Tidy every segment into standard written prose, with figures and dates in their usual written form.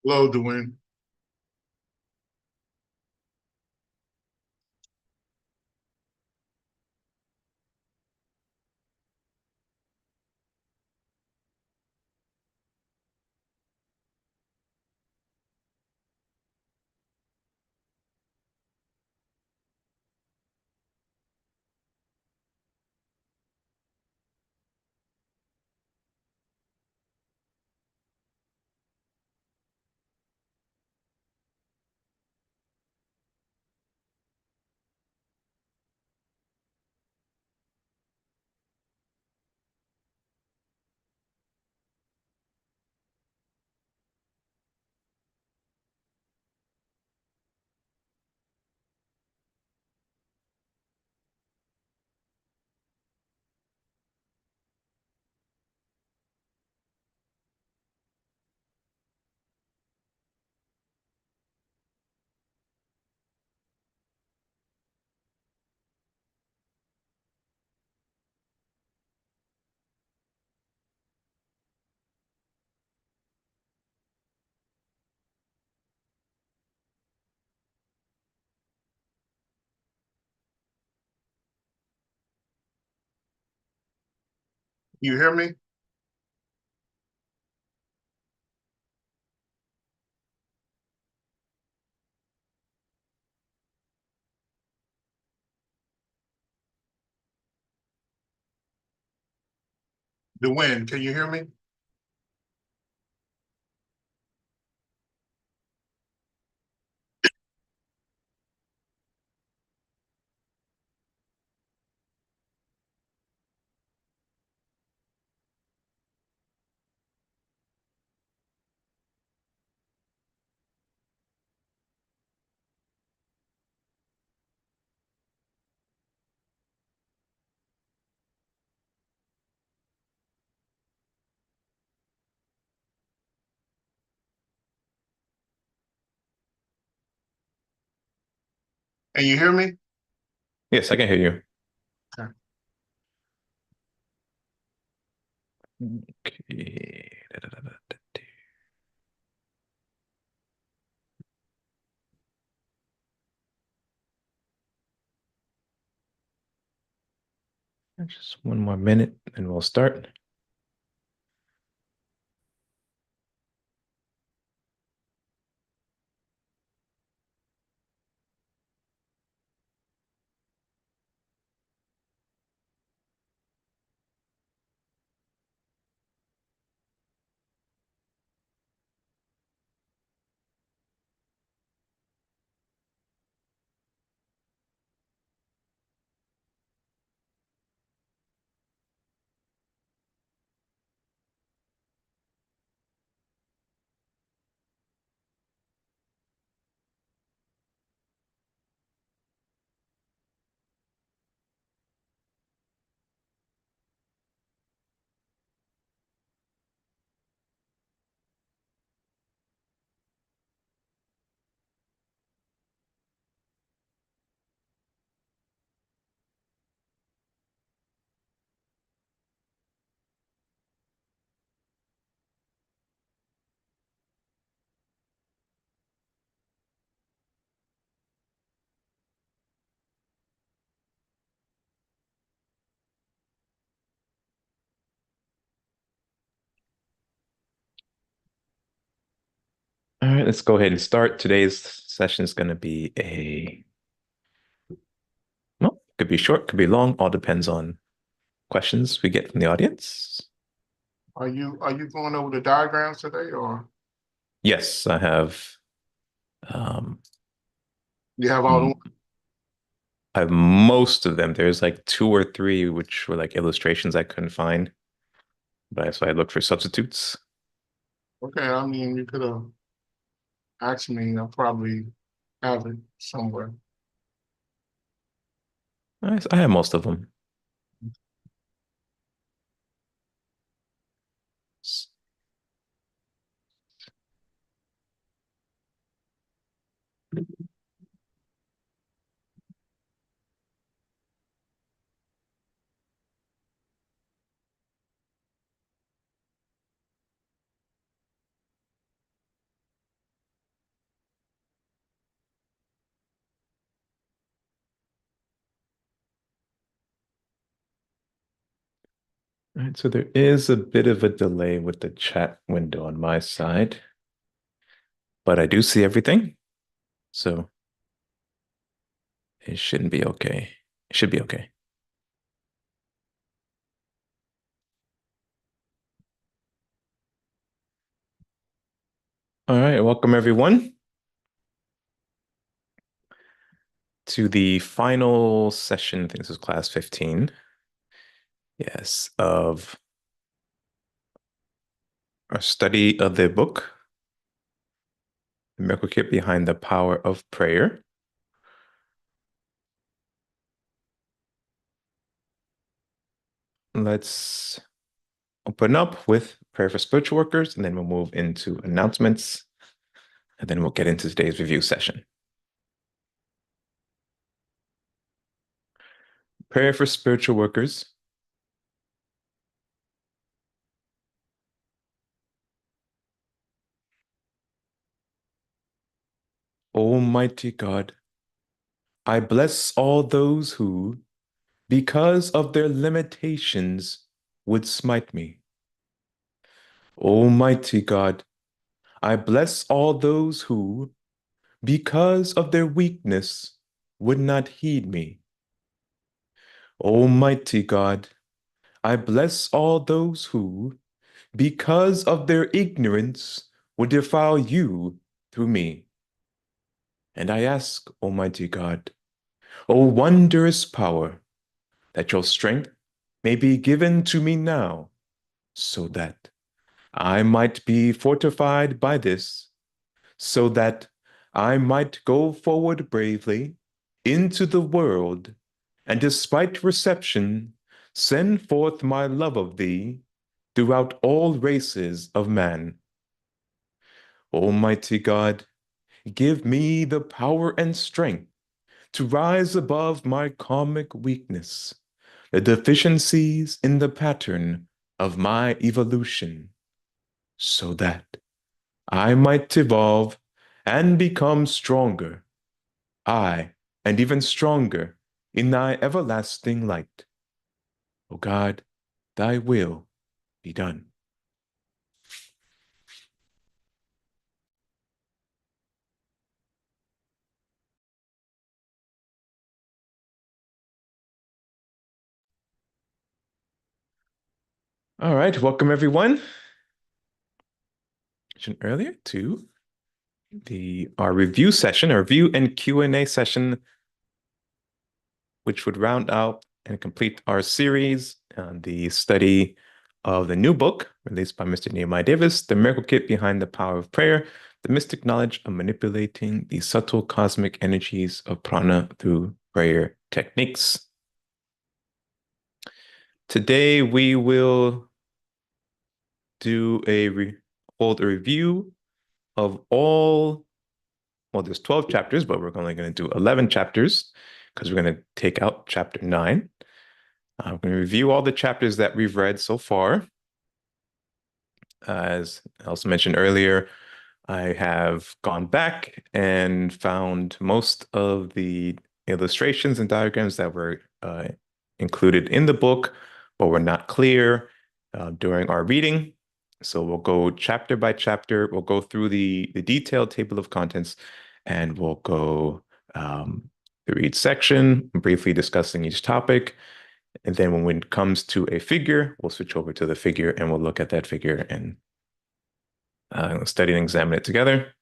Hello, Dwayne. You hear me? Dwayne, can you hear me? And you hear me? Yes, I can hear you. Okay. Okay. Just one more minute and we'll start. All right, let's go ahead and start. Today's session is going to be well, could be short, could be long, all depends on questions we get from the audience. Are you going over the diagrams today, or Yes, I have um you have all the m- ones? I have most of them. There's like two or three which were like illustrations I couldn't find, but so I looked for substitutes. Okay, I mean, you could have asked me. I probably have it somewhere. I have most of them. All right, so there is a bit of a delay with the chat window on my side, but I do see everything, so it shouldn't be okay. It should be okay. All right, welcome everyone to the final session. I think this is class 15. Yes, of our study of the book, The Miracle Kit Behind the Power of Prayer. Let's open up with prayer for spiritual workers, and then we'll move into announcements, and then we'll get into today's review session. Prayer for spiritual workers. Almighty God, I bless all those who, because of their limitations, would smite me. Almighty God, I bless all those who, because of their weakness, would not heed me. Almighty God, I bless all those who, because of their ignorance, would defile you through me. And I ask, Almighty God, O wondrous power, that your strength may be given to me now, so that I might be fortified by this, so that I might go forward bravely into the world, and despite reception, send forth my love of thee throughout all races of man. Almighty God, give me the power and strength to rise above my karmic weakness, the deficiencies in the pattern of my evolution, so that I might evolve and become stronger, I, and even stronger in thy everlasting light. O God, thy will be done. All right, welcome everyone. Mentioned earlier to our review session, our review and Q&A session, which would round out and complete our series on the study of the new book released by Mr. Nehemiah Davis, The Miracle Kit Behind the Power of Prayer, the mystic knowledge of manipulating the subtle cosmic energies of prana through prayer techniques. Today we will hold a review of there's 12 chapters, but we're only going to do 11 chapters because we're going to take out chapter 9. I'm going to review all the chapters that we've read so far. As I also mentioned earlier, I have gone back and found most of the illustrations and diagrams that were included in the book, but were not clear during our reading. So we'll go chapter by chapter. We'll go through the detailed table of contents, and we'll go through each section, briefly discussing each topic. And then when it comes to a figure, we'll switch over to the figure and we'll look at that figure and study and examine it together.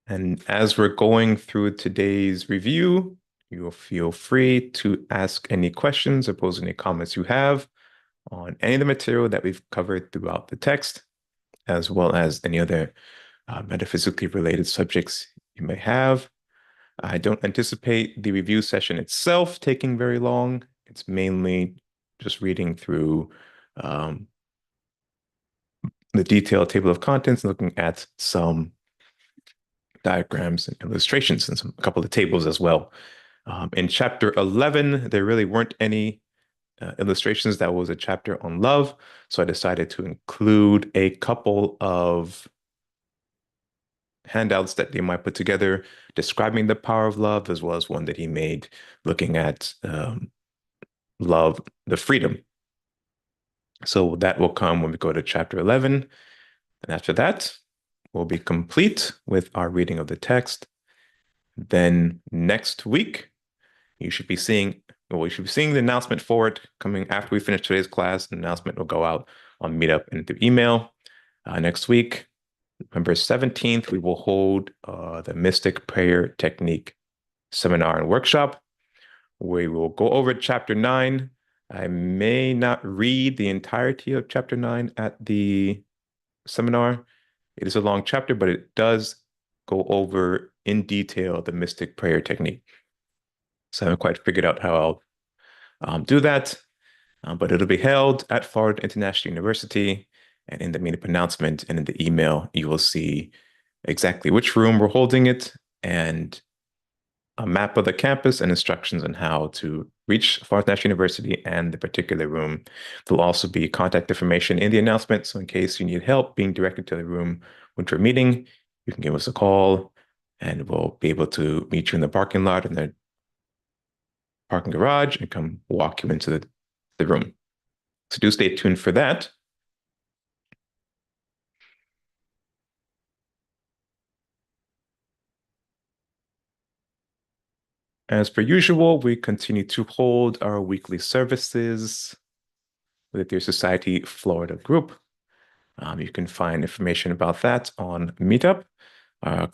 And as we're going through today's review, you'll feel free to ask any questions or pose any comments you have on any of the material that we've covered throughout the text, as well as any other metaphysically related subjects you may have. I don't anticipate the review session itself taking very long. It's mainly just reading through the detailed table of contents and looking at some diagrams and illustrations and a couple of tables as well. In chapter 11, there really weren't any illustrations. That was a chapter on love. So I decided to include a couple of handouts that they might put together describing the power of love, as well as one that he made looking at love, the freedom So that will come when we go to chapter 11. And after that, we'll be complete with our reading of the text. Then next week, you should be seeing, well, you should be seeing the announcement for it coming after we finish today's class. The announcement will go out on MeetUp and through email. Next week, November 17th, we will hold the Mystic Prayer Technique seminar and workshop. We will go over chapter 9. I may not read the entirety of chapter 9 at the seminar. It is a long chapter, but it does go over in detail the mystic prayer technique. So I haven't quite figured out how I'll do that, but it'll be held at Florida International University. And in the meetup announcement and in the email, you will see exactly which room we're holding it and a map of the campus and instructions on how to reach Florida National University and the particular room. There'll also be contact information in the announcement. So in case you need help being directed to the room which we're meeting, you can give us a call and we'll be able to meet you in the parking lot in the parking garage and come walk you into the room. So do stay tuned for that. As per usual, we continue to hold our weekly services with your Society Florida group. You can find information about that on MeetUp. Our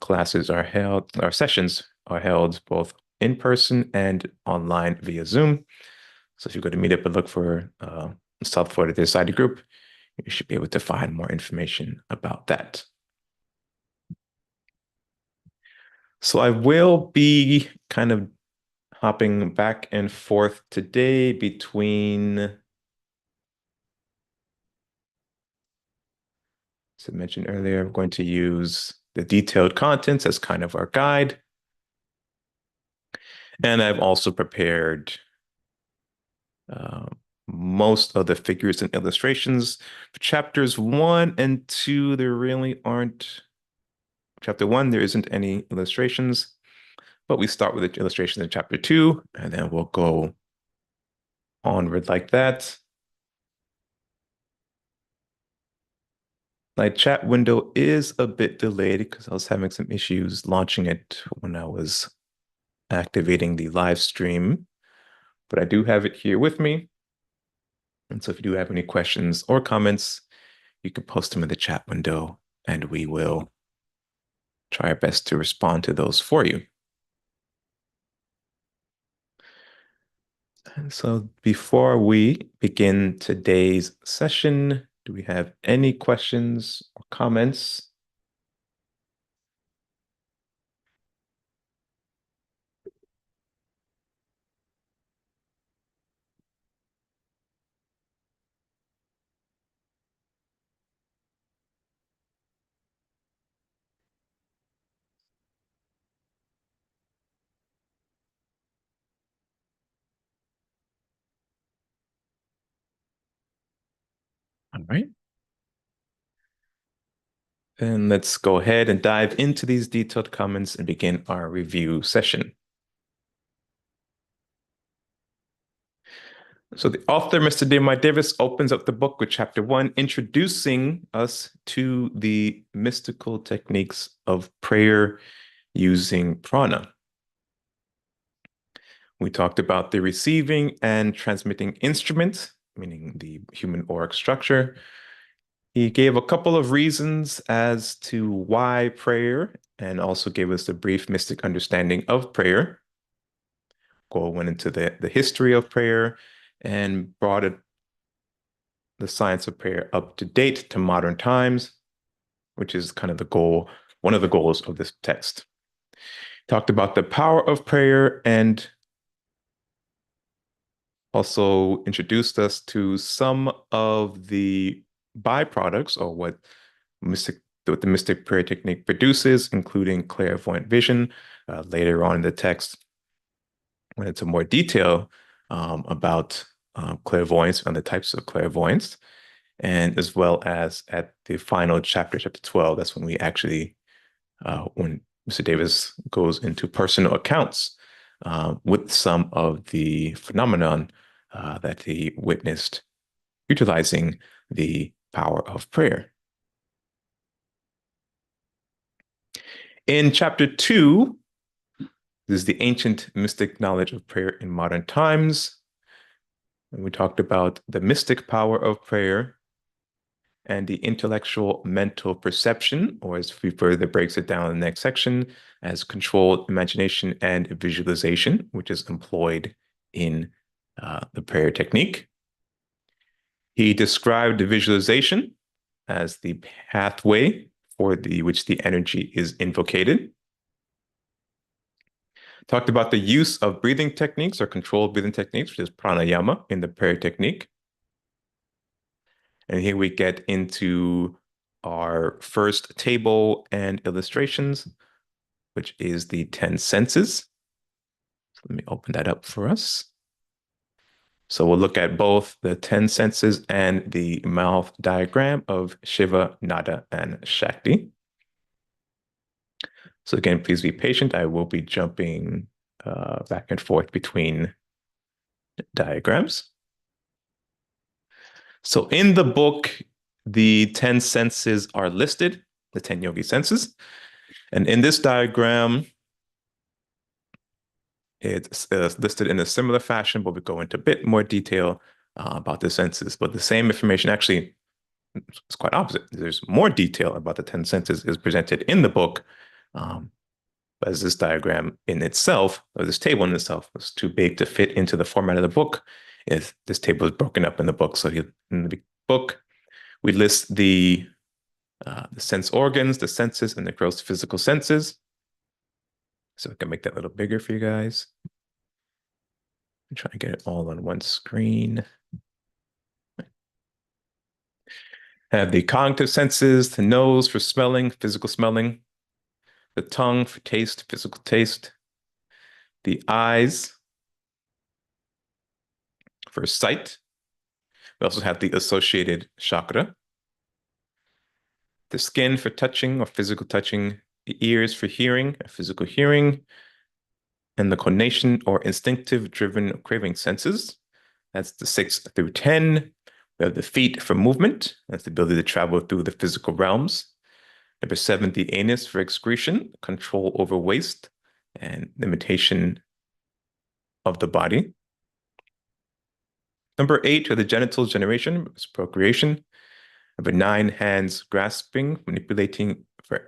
sessions are held both in person and online via Zoom. So if you go to MeetUp and look for South Florida Society group, you should be able to find more information about that. So I will be kind of hopping back and forth today between, as I mentioned earlier, I'm going to use the detailed contents as kind of our guide. And I've also prepared most of the figures and illustrations. For chapters 1 and 2, there really aren't. Chapter 1, there isn't any illustrations, but we start with the illustrations in chapter 2, and then we'll go onward like that. My chat window is a bit delayed because I was having some issues launching it when I was activating the live stream, but I do have it here with me. And so if you do have any questions or comments, you can post them in the chat window and we will try our best to respond to those for you. And so before we begin today's session, do we have any questions or comments? All right. Then let's go ahead and dive into these detailed comments and begin our review session. So the author, Mr. Nehemiah Davis, opens up the book with chapter 1, introducing us to the mystical techniques of prayer using prana. We talked about the receiving and transmitting instrument, meaning the human auric structure. He gave a couple of reasons as to why prayer, and also gave us a brief mystic understanding of prayer. Cole went into the history of prayer and brought the science of prayer up to date to modern times, which is kind of the goal, one of the goals of this text. Talked about the power of prayer and also introduced us to some of the byproducts or what the mystic prayer technique produces, including clairvoyant vision. Later on in the text, went into more detail about clairvoyance and the types of clairvoyance, and as well as at the final chapter, chapter 12, that's when we actually, when Mr. Davis goes into personal accounts with some of the phenomenon that he witnessed utilizing the power of prayer. In chapter 2, this is the ancient mystic knowledge of prayer in modern times. And we talked about the mystic power of prayer and the intellectual mental perception, or as we further breaks it down in the next section, as controlled imagination and visualization, which is employed in the prayer technique. He described the visualization as the pathway for which the energy is invocated. Talked about the use of breathing techniques or controlled breathing techniques, which is pranayama in the prayer technique. And here we get into our first table and illustrations, which is the 10 senses. So let me open that up for us. So we'll look at both the 10 senses and the mouth diagram of Shiva, Nada, and Shakti. So again, please be patient. I will be jumping back and forth between diagrams. So in the book, the 10 senses are listed, the 10 yogi senses. And in this diagram, it's listed in a similar fashion, but we go into a bit more detail about the senses. But the same information, actually, it's quite opposite. There's more detail about the 10 senses is presented in the book. As this diagram in itself, or this table in itself, was too big to fit into the format of the book. This table is broken up in the book. So in the book, we list the sense organs, the senses, and the gross physical senses. So I can make that a little bigger for you guys. I'm trying to get it all on one screen. Have the cognitive senses, the nose for smelling, physical smelling, the tongue for taste, physical taste, the eyes for sight. We also have the associated chakra, the skin for touching or physical touching, the ears for hearing, physical hearing, and the conation or instinctive driven craving senses. That's the 6 through 10. We have the feet for movement. That's the ability to travel through the physical realms. Number 7, the anus for excretion, control over waste and limitation of the body. Number 8 are the genitals, generation, it's procreation. Number 9, hands grasping, manipulating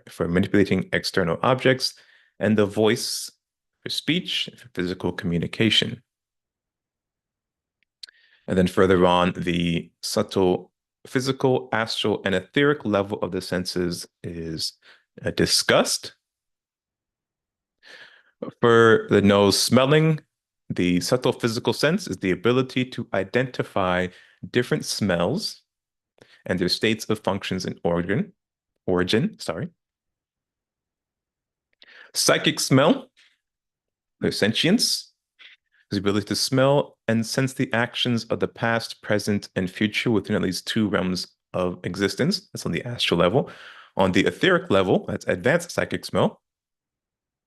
for manipulating external objects, and the voice for speech, for physical communication. And then further on, the subtle physical, astral, and etheric level of the senses is discussed. For the nose smelling, the subtle physical sense is the ability to identify different smells and their states of functions and origin. Psychic smell, their sentience, the ability to smell and sense the actions of the past, present, and future within at least 2 realms of existence. That's on the astral level. On the etheric level, that's advanced psychic smell,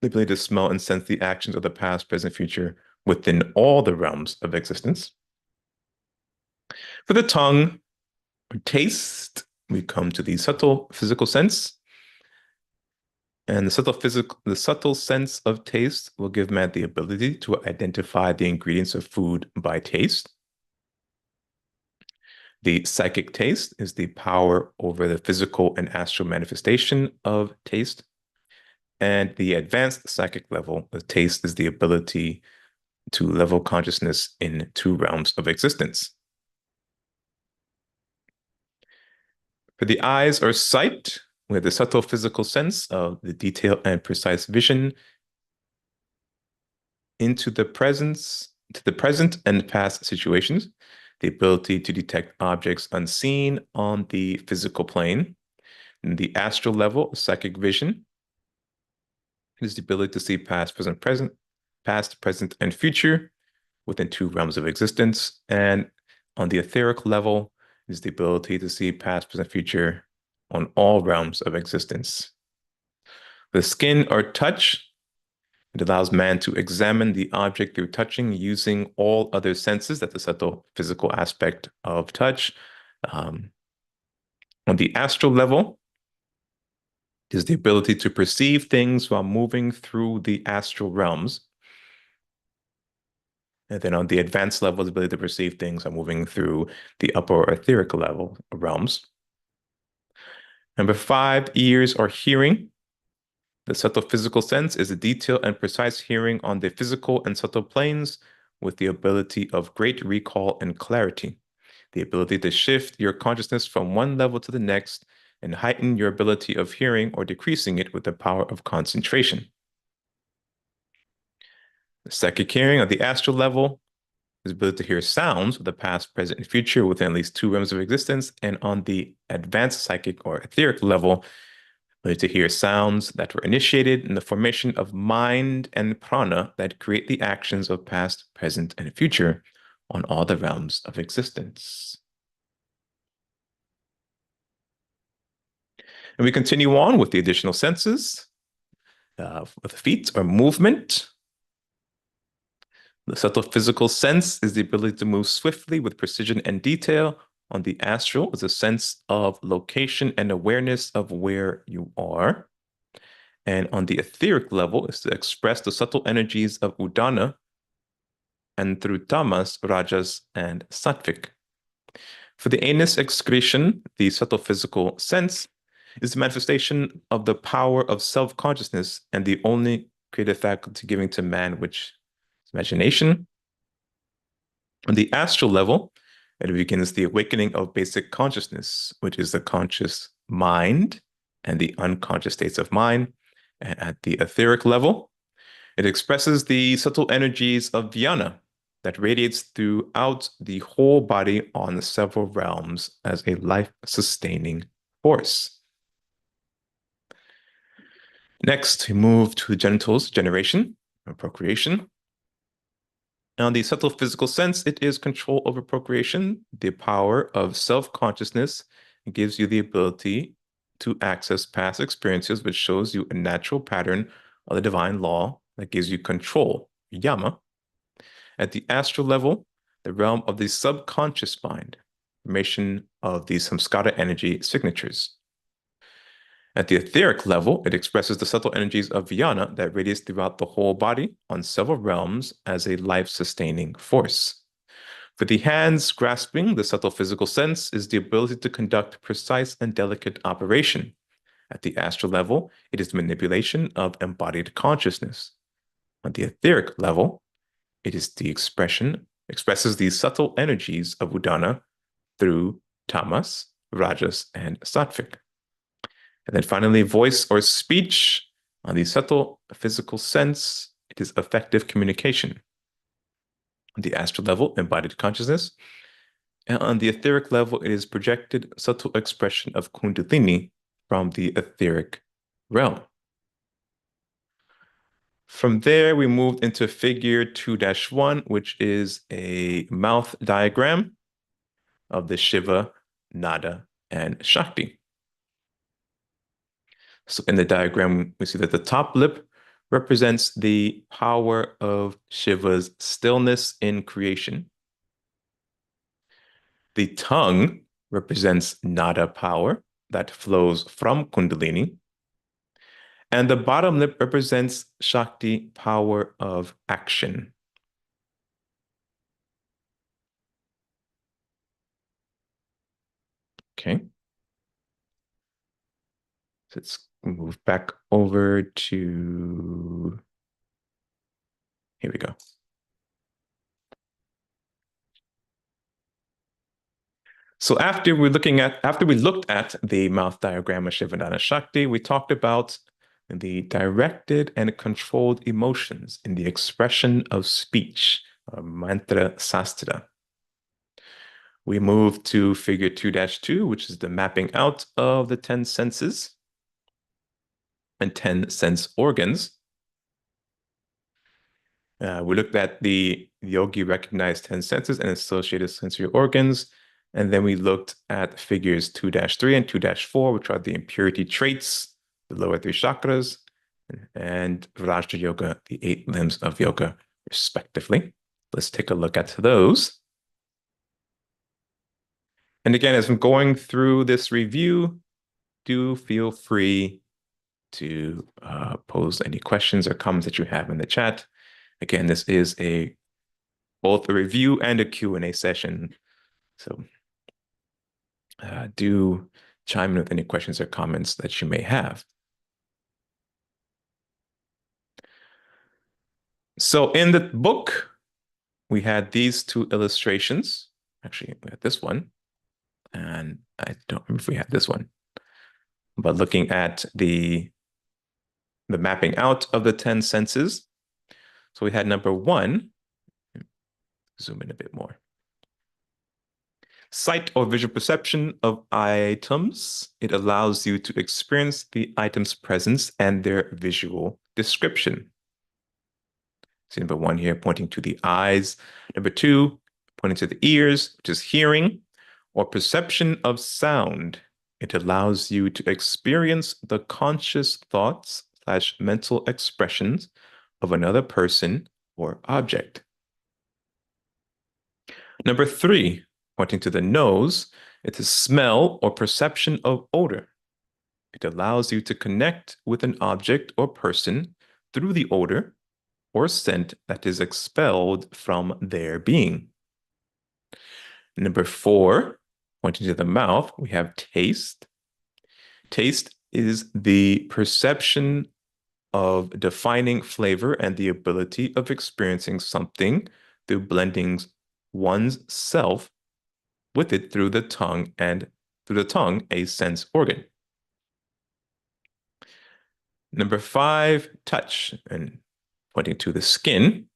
the ability to smell and sense the actions of the past, present, future within all the realms of existence. For the tongue, or taste, we come to the subtle physical sense. And the subtle sense of taste will give man the ability to identify the ingredients of food by taste. The psychic taste is the power over the physical and astral manifestation of taste. And the advanced psychic level of taste is the ability to level consciousness in 2 realms of existence. For the eyes or sight, we have the subtle physical sense of the detail and precise vision into the present and past situations, the ability to detect objects unseen on the physical plane. In the astral level, psychic vision is the ability to see past, present, and future within 2 realms of existence. And on the etheric level is the ability to see past, present, future on all realms of existence. The skin or touch It allows man to examine the object through touching using all other senses. That's the subtle physical aspect of touch. On the astral level is the ability to perceive things while moving through the astral realms. And then on the advanced level, the ability to perceive things while moving through the upper etheric level realms. Number 5, ears or hearing. The subtle physical sense is a detailed and precise hearing on the physical and subtle planes with the ability of great recall and clarity. The ability to shift your consciousness from one level to the next and heighten your ability of hearing or decreasing it with the power of concentration. The psychic hearing on the astral level is the ability to hear sounds of the past, present, and future within at least 2 realms of existence. And on the advanced psychic or etheric level, ability to hear sounds that were initiated in the formation of mind and prana that create the actions of past, present, and future on all the realms of existence. And we continue on with the additional senses, with feet or movement. The subtle physical sense is the ability to move swiftly with precision and detail. On the astral is a sense of location and awareness of where you are. And on the etheric level is to express the subtle energies of Udana and through tamas, rajas, and sattvic. For the anus excretion, the subtle physical sense is the manifestation of the power of self-consciousness and the only creative faculty given to man, which is imagination. On the astral level, it begins the awakening of basic consciousness, which is the conscious mind and the unconscious states of mind. And at the etheric level, it expresses the subtle energies of Vijnana that radiates throughout the whole body on several realms as a life-sustaining force. Next, we move to the genitals, generation, or procreation. On the subtle physical sense, it is control over procreation. The power of self-consciousness gives you the ability to access past experiences, which shows you a natural pattern of the divine law that gives you control, yama. At the astral level, the realm of the subconscious mind, formation of the samskara energy signatures. At the etheric level, it expresses the subtle energies of Vijnana that radiates throughout the whole body on several realms as a life-sustaining force. For the hands grasping the subtle physical sense is the ability to conduct precise and delicate operation. At the astral level, it is manipulation of embodied consciousness. On the etheric level, it is the expresses the subtle energies of Udana through tamas, rajas, and sattvic. And then finally, voice or speech. On the subtle physical sense, it is effective communication. On the astral level, embodied consciousness. And on the etheric level, it is projected subtle expression of Kundalini from the etheric realm. From there, we moved into figure 2-1, which is a mouth diagram of the Shiva, Nada, and Shakti. So in the diagram, we see that the top lip represents the power of Shiva's stillness in creation. The tongue represents Nada power that flows from Kundalini. And the bottom lip represents Shakti power of action. Okay. So let's move back over to, here we go. So after we looked at the mouth diagram of Shivananda Shakti, we talked about the directed and controlled emotions in the expression of speech, mantra sastra. We moved to figure 2-2, which is the mapping out of the 10 senses and 10 sense organs. We looked at the yogi recognized 10 senses and associated sensory organs. And then we looked at figures 2-3 and 2-4, which are the impurity traits, the lower 3 chakras, and Raja Yoga, the 8 limbs of yoga, respectively. Let's take a look at those. And again, as I'm going through this review, do feel free to pose any questions or comments that you have in the chat. Again, this is both a review and a Q&A session. So do chime in with any questions or comments that you may have. So in the book, we had these 2 illustrations. Actually, we had this one, and I don't remember if we had this one. But looking at the mapping out of the 10 senses. So we had number 1, zoom in a bit more. Sight or visual perception of items. It allows you to experience the item's presence and their visual description. See number 1 here, pointing to the eyes. Number 2, pointing to the ears, which is hearing, or perception of sound. It allows you to experience the conscious thoughts/mental expressions of another person or object. Number 3, pointing to the nose, it's a smell or perception of odor. It allows you to connect with an object or person through the odor or scent that is expelled from their being. Number 4, pointing to the mouth, we have taste. Taste is the perception of defining flavor and the ability of experiencing something through blending one's self with it through the tongue, and through the tongue, a sense organ. Number 5, touch, and pointing to the skin.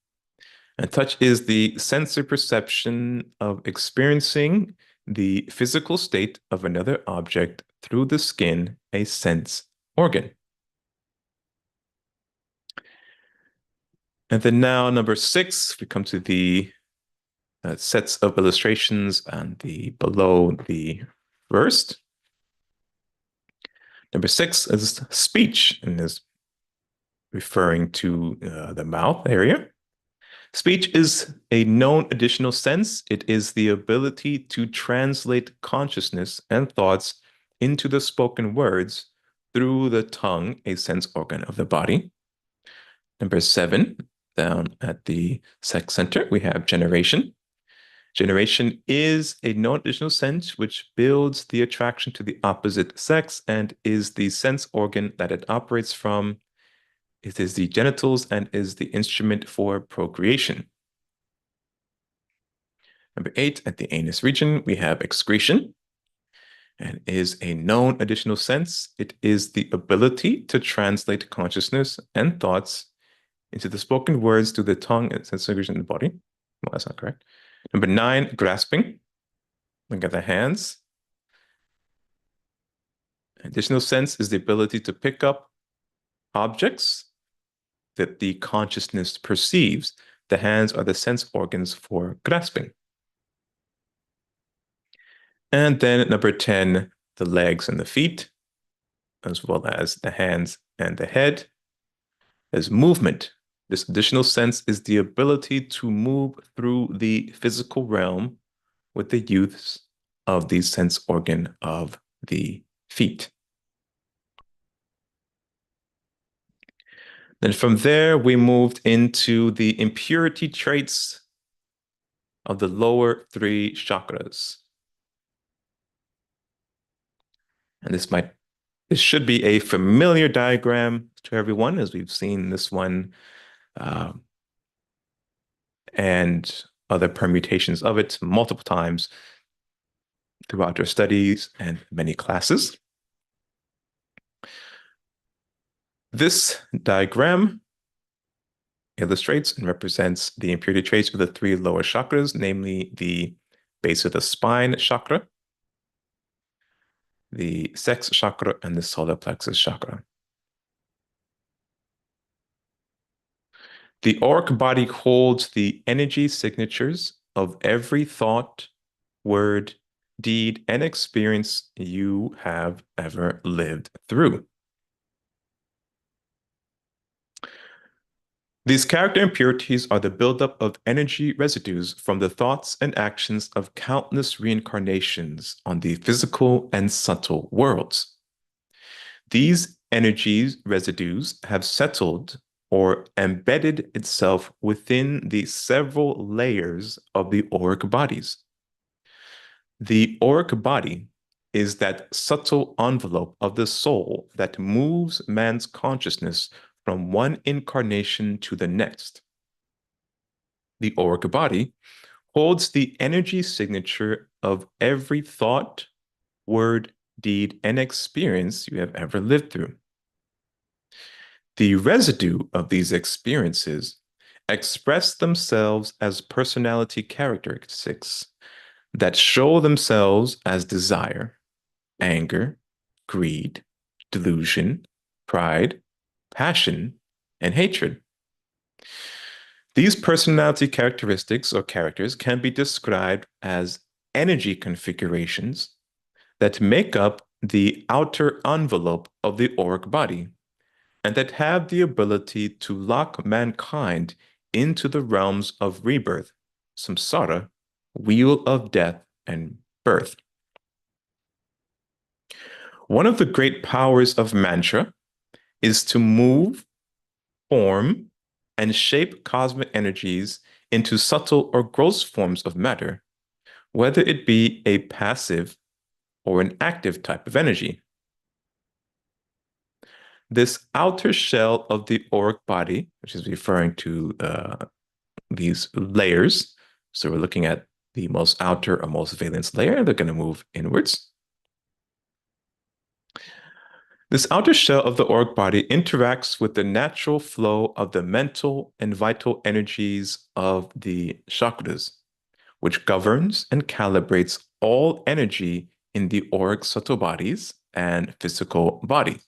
And touch is the sensory perception of experiencing the physical state of another object through the skin, a sense organ. And then now, number 6, we come to the sets of illustrations and below the first. Number 6 is speech, and is referring to the mouth area. Speech is a known additional sense. It is the ability to translate consciousness and thoughts into the spoken words through the tongue, a sense organ of the body. Number 7, down at the sex center, we have generation. Generation is a known additional sense which builds the attraction to the opposite sex and is the sense organ that it operates from. It is the genitals and is the instrument for procreation. Number 8, at the anus region, we have excretion, and is a known additional sense. It is the ability to translate consciousness and thoughts into the spoken words through the tongue and sense organs in the body. Well, that's not correct. Number 9, grasping. Look at the hands. Additional sense is the ability to pick up objects that the consciousness perceives. The hands are the sense organs for grasping. And then number 10, the legs and the feet, as well as the hands and the head. As movement, this additional sense is the ability to move through the physical realm with the use of the sense organ of the feet. Then from there, we moved into the impurity traits of the lower 3 chakras. And this should be a familiar diagram to everyone, as we've seen this one and other permutations of it multiple times throughout our studies and many classes. This diagram illustrates and represents the impurity traits of the 3 lower chakras, namely the base of the spine chakra, the sex chakra, and the solar plexus chakra. The auric body holds the energy signatures of every thought, word, deed, and experience you have ever lived through. These character impurities are the buildup of energy residues from the thoughts and actions of countless reincarnations on the physical and subtle worlds. These energies residues have settled or embedded itself within the several layers of the auric bodies. The auric body is that subtle envelope of the soul that moves man's consciousness from one incarnation to the next. The auric body holds the energy signature of every thought, word, deed, and experience you have ever lived through. The residue of these experiences express themselves as personality characteristics that show themselves as desire, anger, greed, delusion, pride, passion, and hatred. These personality characteristics or characters can be described as energy configurations that make up the outer envelope of the auric body and that have the ability to lock mankind into the realms of rebirth, samsara, wheel of death, and birth. One of the great powers of mantra is to move, form, and shape cosmic energies into subtle or gross forms of matter, whether it be a passive or an active type of energy. This outer shell of the auric body, which is referring to these layers, so we're looking at the most outer or most valence layer, they're going to move inwards. This outer shell of the auric body interacts with the natural flow of the mental and vital energies of the chakras, which governs and calibrates all energy in the auric subtle bodies and physical body.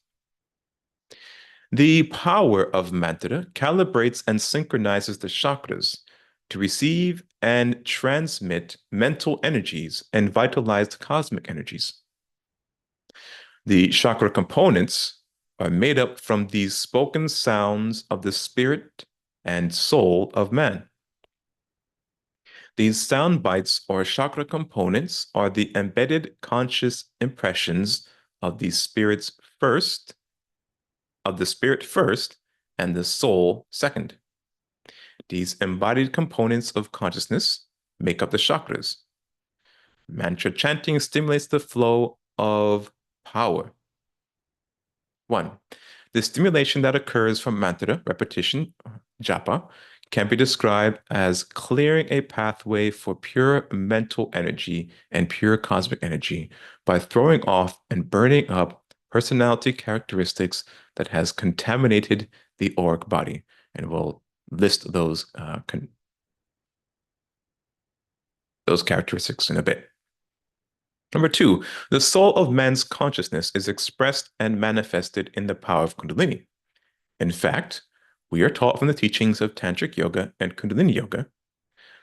The power of mantra calibrates and synchronizes the chakras to receive and transmit mental energies and vitalized cosmic energies. The chakra components are made up from these spoken sounds of the spirit and soul of man. These sound bites or chakra components are the embedded conscious impressions of the spirit first, and the soul second. These embodied components of consciousness make up the chakras. Mantra chanting stimulates the flow of power. 1. The stimulation that occurs from mantra, repetition, japa, can be described as clearing a pathway for pure mental energy and pure cosmic energy by throwing off and burning up personality characteristics that has contaminated the auric body. And we'll list those characteristics in a bit. Number 2, the soul of man's consciousness is expressed and manifested in the power of Kundalini. In fact, we are taught from the teachings of Tantric Yoga and Kundalini Yoga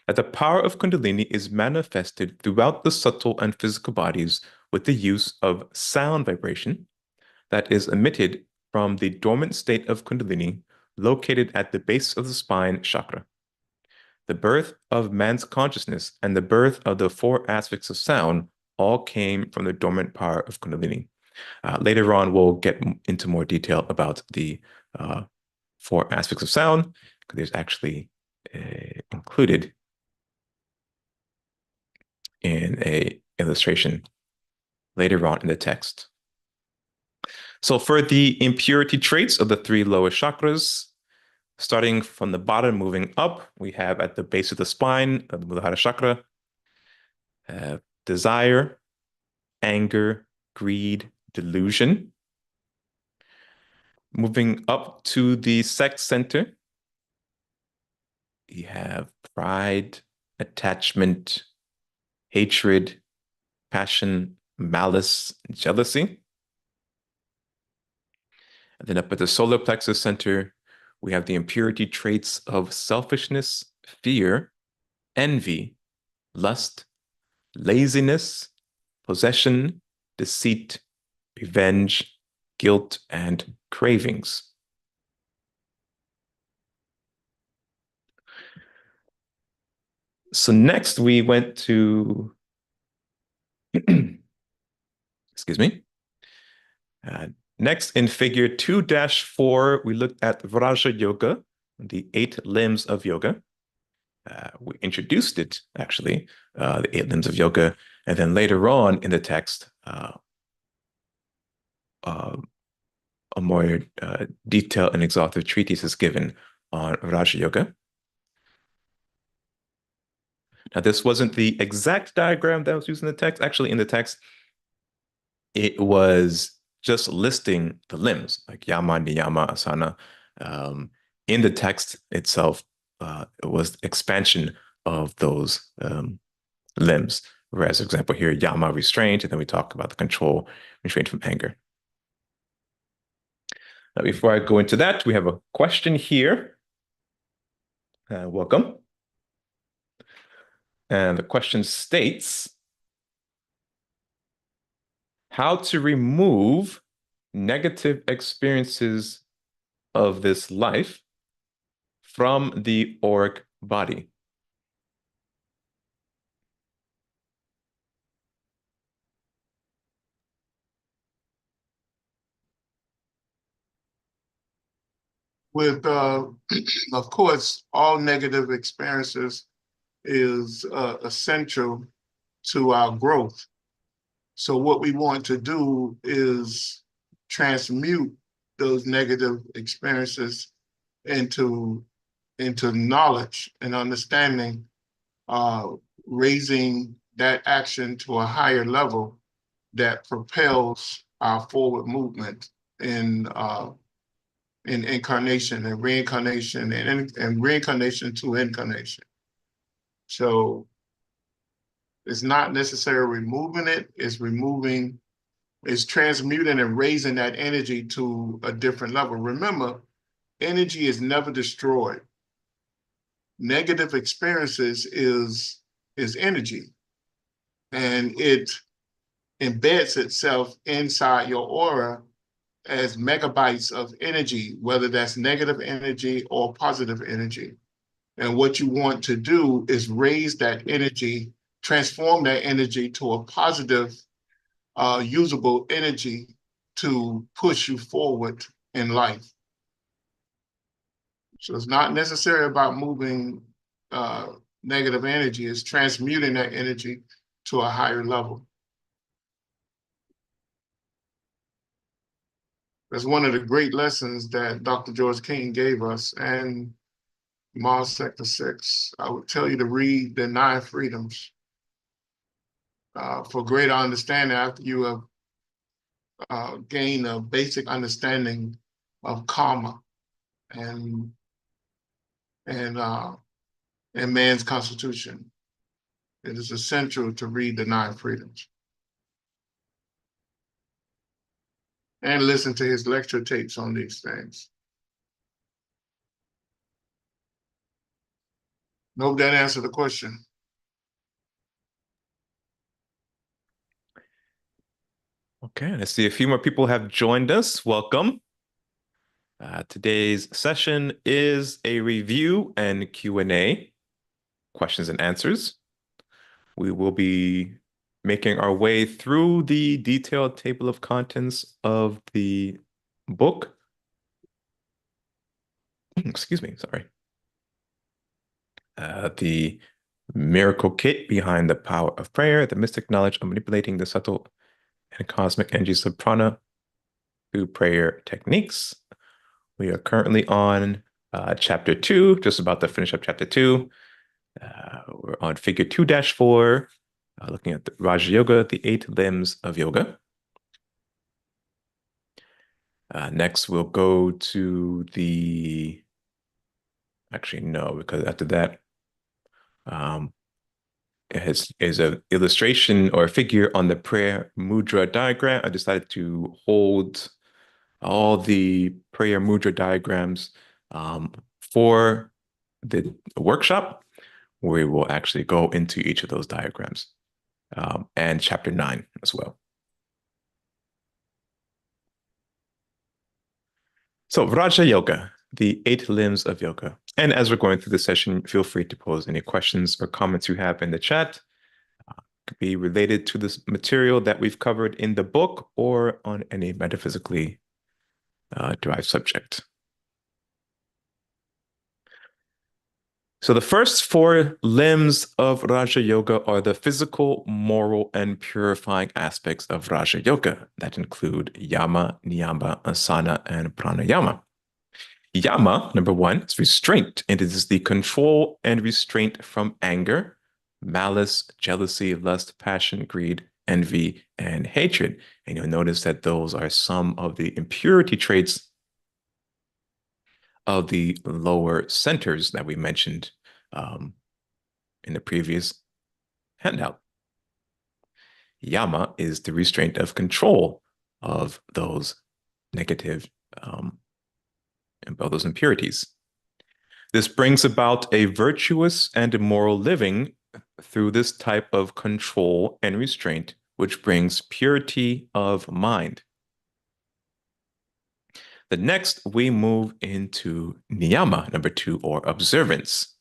that the power of Kundalini is manifested throughout the subtle and physical bodies with the use of sound vibration that is emitted from the dormant state of Kundalini located at the base of the spine chakra. The birth of man's consciousness and the birth of the 4 aspects of sound all came from the dormant power of Kundalini. Later on, we'll get into more detail about the 4 aspects of sound, because there's actually included in a illustration later on in the text. So for the impurity traits of the 3 lower chakras, starting from the bottom, moving up, we have at the base of the spine, the Muladhara chakra, desire, anger, greed, delusion. Moving up to the sex center, you have pride, attachment, hatred, passion, malice, jealousy. And then up at the solar plexus center, we have the impurity traits of selfishness, fear, envy, lust, laziness, possession, deceit, revenge, guilt, and cravings. So next we went to, excuse me. Next in figure 2-4, we looked at Vraja Yoga, the 8 limbs of yoga. We introduced it, actually, the 8 limbs of yoga. And then later on in the text, a more detailed and exhaustive treatise is given on Raja Yoga. Now, this wasn't the exact diagram that was used in the text. Actually, in the text, it was just listing the limbs, like yama, niyama, asana. In the text itself, it was expansion of those limbs. Whereas, for example, here, yama, restraint, and then we talk about the control, restraint from anger. Now, before I go into that, we have a question here. Welcome. And the question states, how to remove negative experiences of this life from the auric body. With, of course, all negative experiences is essential to our growth. So what we want to do is transmute those negative experiences into knowledge and understanding, raising that action to a higher level that propels our forward movement in incarnation and reincarnation and reincarnation to incarnation. So it's not necessarily removing it, it's transmuting and raising that energy to a different level. Remember, energy is never destroyed. Negative experiences is energy, and it embeds itself inside your aura as megabytes of energy, whether that's negative energy or positive energy. And what you want to do is raise that energy, transform that energy to a positive, usable energy to push you forward in life. So it's not necessarily about moving negative energy, it's transmuting that energy to a higher level. That's one of the great lessons that Dr. George King gave us, and Mars Sector 6. I would tell you to read the 9 Freedoms for greater understanding after you have gained a basic understanding of karma and man's constitution. It is essential to read the 9 Freedoms and listen to his lecture tapes on these things. Hope that answered the question. Okay, I see a few more people have joined us. Welcome. Today's session is a review and Q&A, questions and answers. We will be making our way through the detailed table of contents of the book. Excuse me, sorry. The miracle kit behind the power of prayer, the mystic knowledge of manipulating the subtle and cosmic energies of prana through prayer techniques. We are currently on chapter 2, just about to finish up chapter 2. We're on figure 2-4, looking at the Raja Yoga, the 8 limbs of yoga. Next, we'll go to the, actually, no, because after that, is an illustration or a figure on the prayer mudra diagram. I decided to hold all the prayer mudra diagrams for the workshop, where we will actually go into each of those diagrams and chapter 9 as well. So Raja Yoga, the 8 limbs of yoga. And as we're going through the session, feel free to pose any questions or comments you have in the chat. Could be related to this material that we've covered in the book or on any metaphysically derived subject. So the first four limbs of Raja Yoga are the physical, moral, and purifying aspects of Raja Yoga that include yama, niyama, asana, and pranayama. Yama, number one, is restraint, and it is the control and restraint from anger, malice, jealousy, lust, passion, greed, envy, and hatred. And you'll notice that those are some of the impurity traits of the lower centers that we mentioned in the previous handout. Yama is the restraint of control of those negative, of those impurities. This brings about a virtuous and moral living through this type of control and restraint, which brings purity of mind. The next, we move into niyama, number two, or observance.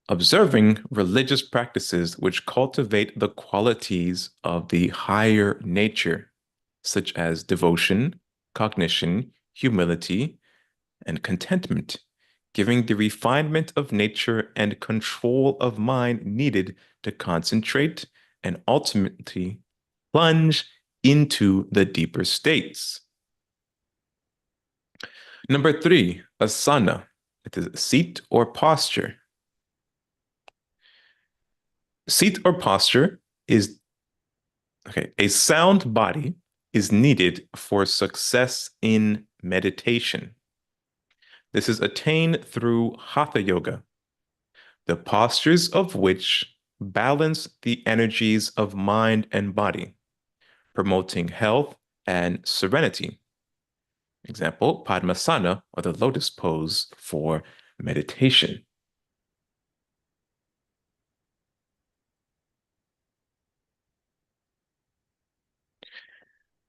Observing religious practices which cultivate the qualities of the higher nature, such as devotion, cognition, humility, and contentment, giving the refinement of nature and control of mind needed to concentrate and ultimately plunge into the deeper states. Number three, asana. It is seat or posture. Seat or posture is, a sound body is needed for success in meditation. This is attained through hatha yoga, the postures of which balance the energies of mind and body, promoting health and serenity. Example, Padmasana, or the lotus pose for meditation.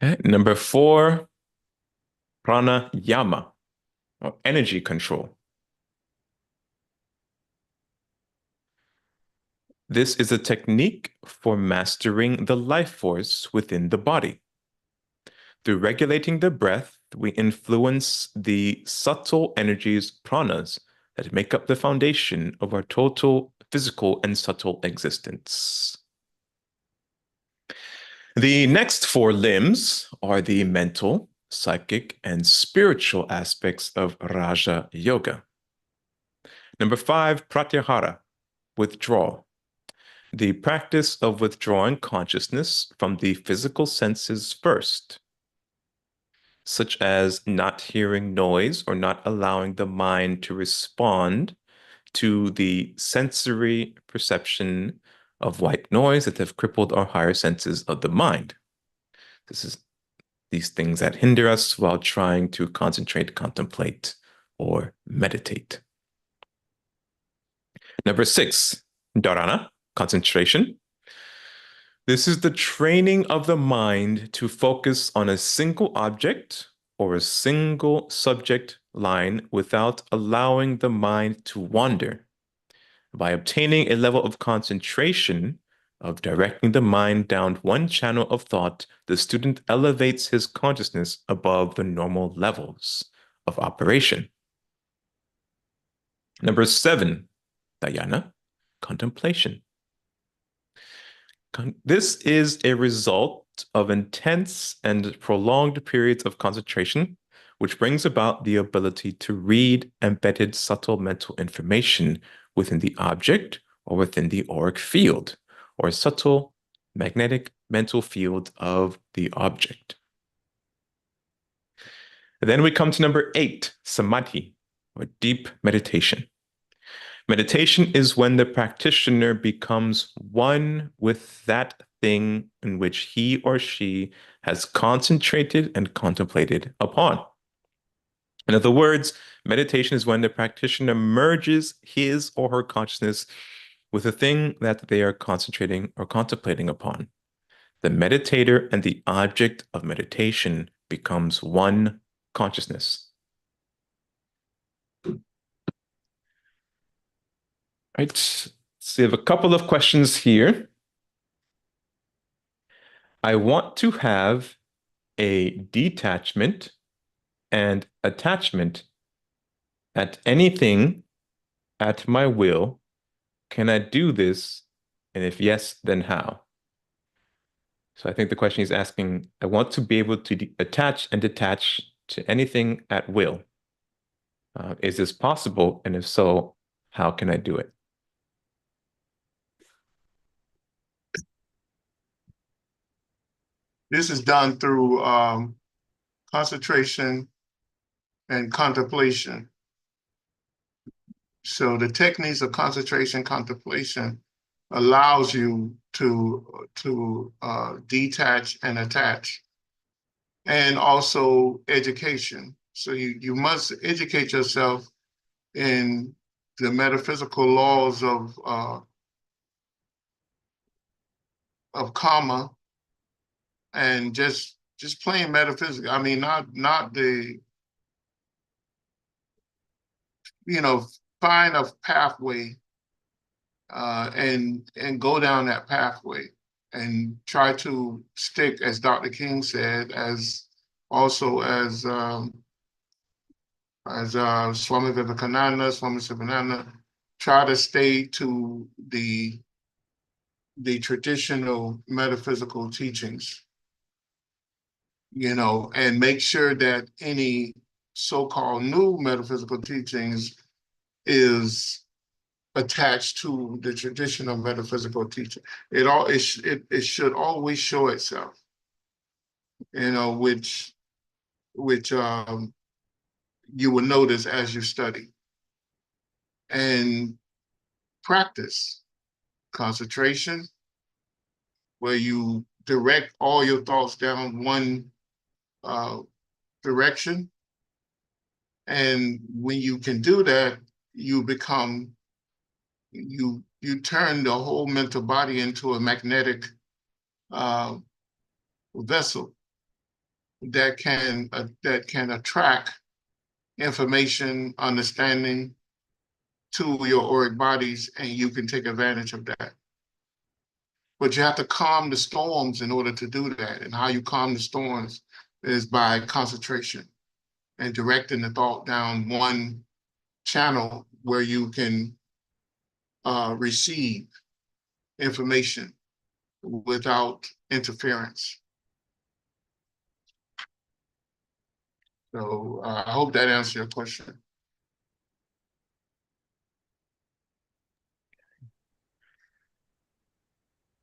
Okay. Number four, pranayama, or energy control. This is a technique for mastering the life force within the body. Through regulating the breath, we influence the subtle energies, pranas, that make up the foundation of our total physical and subtle existence. The next four limbs are the mental, psychic, and spiritual aspects of Raja Yoga. Number five, pratyahara, withdrawal. The practice of withdrawing consciousness from the physical senses first, such as not hearing noise or not allowing the mind to respond to the sensory perception of white noise that have crippled our higher senses of the mind. This is these things that hinder us while trying to concentrate, contemplate, or meditate. Number six, dharana, concentration. This is the training of the mind to focus on a single object or a single subject line without allowing the mind to wander. By obtaining a level of concentration, of directing the mind down one channel of thought, the student elevates his consciousness above the normal levels of operation. Number seven, dhyana, contemplation. This is a result of intense and prolonged periods of concentration, which brings about the ability to read embedded subtle mental information within the object or within the auric field, or subtle magnetic mental field of the object. And then we come to number eight, samadhi, or deep meditation. Meditation is when the practitioner becomes one with that thing in which he or she has concentrated and contemplated upon. In other words, meditation is when the practitioner merges his or her consciousness with the thing that they are concentrating or contemplating upon. The meditator and the object of meditation becomes one consciousness. Right. So we have a couple of questions here. I want to have a detachment and attachment at anything at my will. Can I do this? And if yes, then how? So I think the question is asking, I want to be able to attach and detach to anything at will. Is this possible? And if so, how can I do it? This is done through concentration and contemplation. So the techniques of concentration, contemplation allows you to detach and attach, and also education. So you must educate yourself in the metaphysical laws of karma, and just plain metaphysics. I mean, not the, find a pathway, and go down that pathway and try to stick, as Dr. King said, as also as Swami Vivekananda, Swami Sivananda, try to stay to the traditional metaphysical teachings, and make sure that any so-called new metaphysical teachings is attached to the traditional metaphysical teaching. It should always show itself, which you will notice as you study and practice concentration, where you direct all your thoughts down one uh, direction. And when you can do that, you become you turn the whole mental body into a magnetic uh, vessel that can attract information, understanding to your auric bodies, and you can take advantage of that. But you have to calm the storms in order to do that. And how you calm the storms is by concentration and directing the thought down one channel where you can receive information without interference. So I hope that answers your question.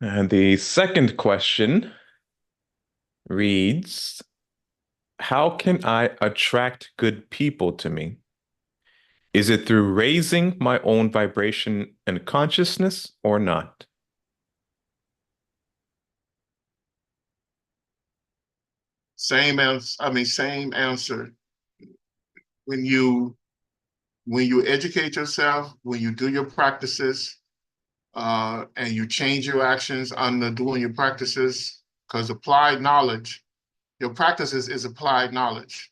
And the second question reads, how can I attract good people to me? Is it through raising my own vibration and consciousness or not? Same answer. I mean, same answer. When you educate yourself, when you do your practices, and you change your actions under doing your practices, because applied knowledge, your practices is applied knowledge,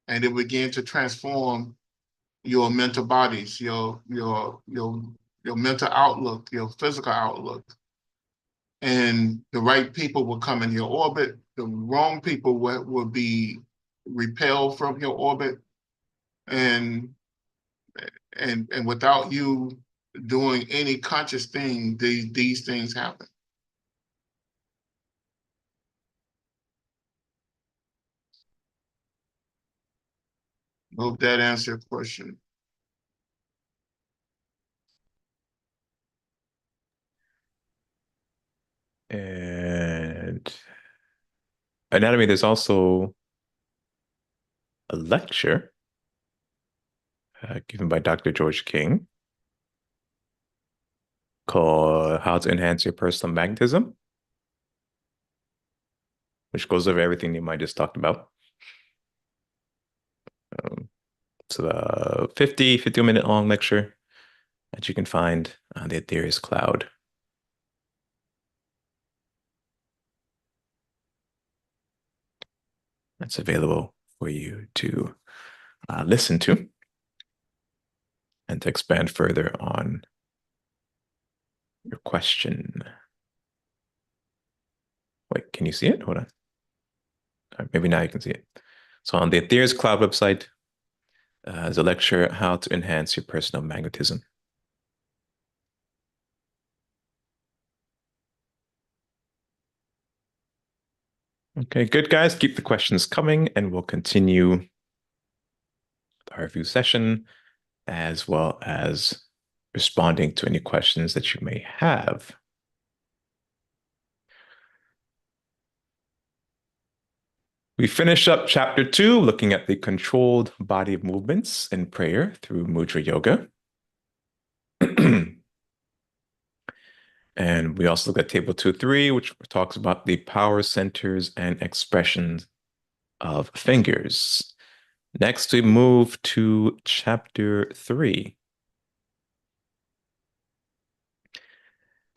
and it begin to transform your mental bodies, your mental outlook, your physical outlook. And the right people will come in your orbit. The wrong people will be repelled from your orbit, and and without you doing any conscious thing, these things happen. Hope that answers your question. And anatomy, there's also a lecture given by Dr. George King called How to Enhance Your Personal Magnetism, which goes over everything you might just talked about. It's a 50-minute long lecture that you can find on the Ethereus Cloud. That's available for you to listen to and to expand further on your question. Wait, can you see it? Hold on. Maybe now you can see it. So on the Ethere's Cloud website, there's a lecture, How to Enhance Your Personal Magnetism. Okay, good, guys. Keep the questions coming, and we'll continue our review session, as well as responding to any questions that you may have. We finish up chapter 2, looking at the controlled body movements in prayer through mudra yoga. And we also look at table 2.3, which talks about the power centers and expressions of fingers. Next, we move to chapter 3.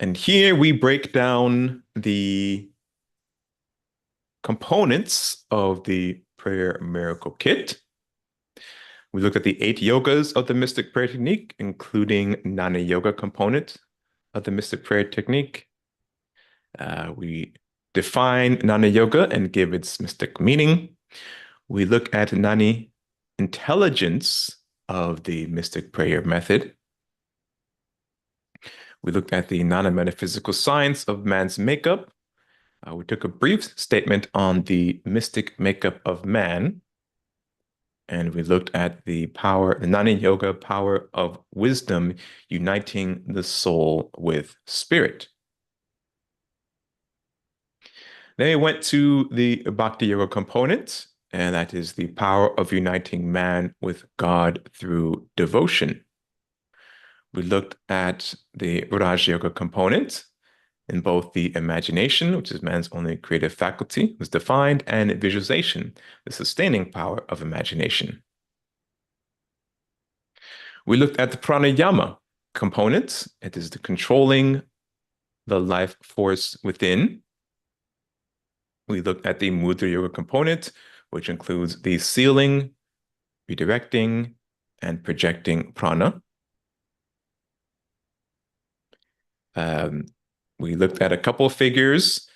And here we break down the components of the prayer miracle kit. We looked at the 8 yogas of the mystic prayer technique, including Jnana yoga component of the mystic prayer technique. We define Jnana yoga and give its mystic meaning. We look at Jnana intelligence of the mystic prayer method. We looked at the Jnana metaphysical science of man's makeup. We took a brief statement on the mystic makeup of man. And we looked at the power, the Jnana yoga power of wisdom, uniting the soul with spirit. Then we went to the Bhakti yoga component, and that is the power of uniting man with God through devotion. We looked at the Raja yoga component in both the imagination, which is man's only creative faculty, was defined, and visualization, the sustaining power of imagination. We looked at the pranayama component. It is the controlling the life force within. We looked at the mudra yoga component, which includes the sealing, redirecting, and projecting prana. We looked at a couple of figures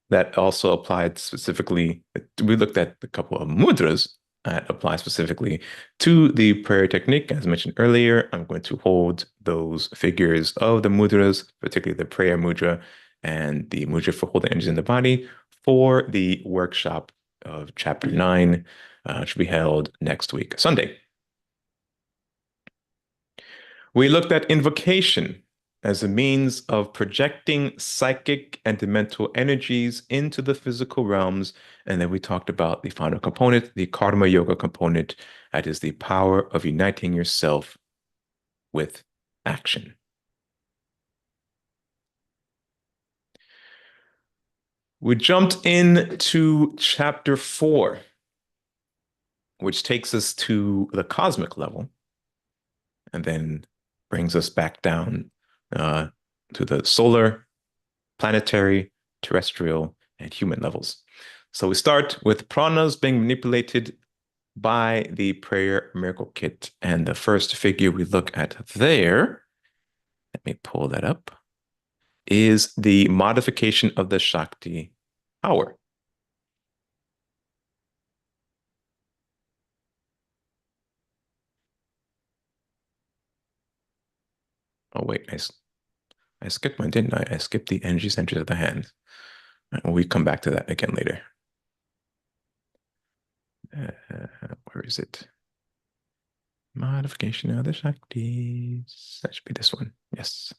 that also applied specifically. We looked at a couple of mudras that apply specifically to the prayer technique. As mentioned earlier, I'm going to hold those figures of the mudras, particularly the prayer mudra and the mudra for holding energies in the body, for the workshop of chapter 9, which will be held next week, Sunday. We looked at invocation as a means of projecting psychic and mental energies into the physical realms. And then we talked about the final component, the karma yoga component, that is the power of uniting yourself with action. We jumped into chapter 4, which takes us to the cosmic level and then brings us back down to the solar, planetary, terrestrial, and human levels. So we start with pranas being manipulated by the prayer miracle kit. And the first figure we look at there, let me pull that up, is the modification of the Shakti power. Oh, wait, I skipped one, didn't I? I skipped the energy centers of the hand. We come back to that again later. Where is it? Modification of the Shaktis. That should be this one. Yes.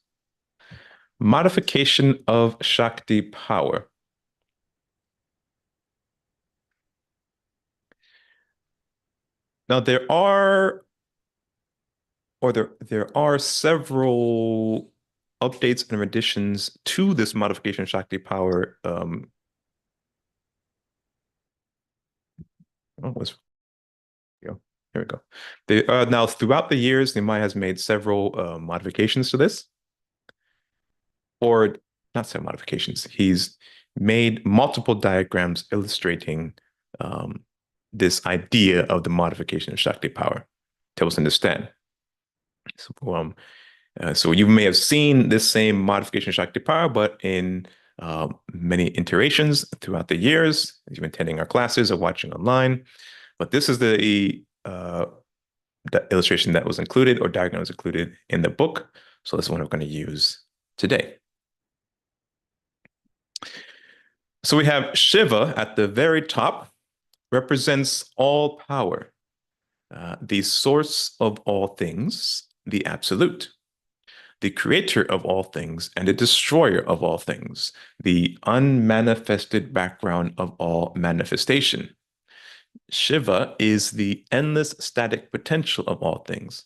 Modification of Shakti power. Now there are several updates and additions to this modification of Shakti power. Here we go. Now, throughout the years, Nehemiah has made several modifications to this, or not some modifications. He's made multiple diagrams illustrating this idea of the modification of Shakti power to help us understand. So, So you may have seen this same modification of Shakti power, but in many iterations throughout the years, as you've been attending our classes or watching online. But this is the illustration that was included or diagram was included in the book. So this is one we're going to use today. So we have Shiva at the very top, represents all power, the source of all things, the absolute, the creator of all things and the destroyer of all things, the unmanifested background of all manifestation. Shiva is the endless static potential of all things.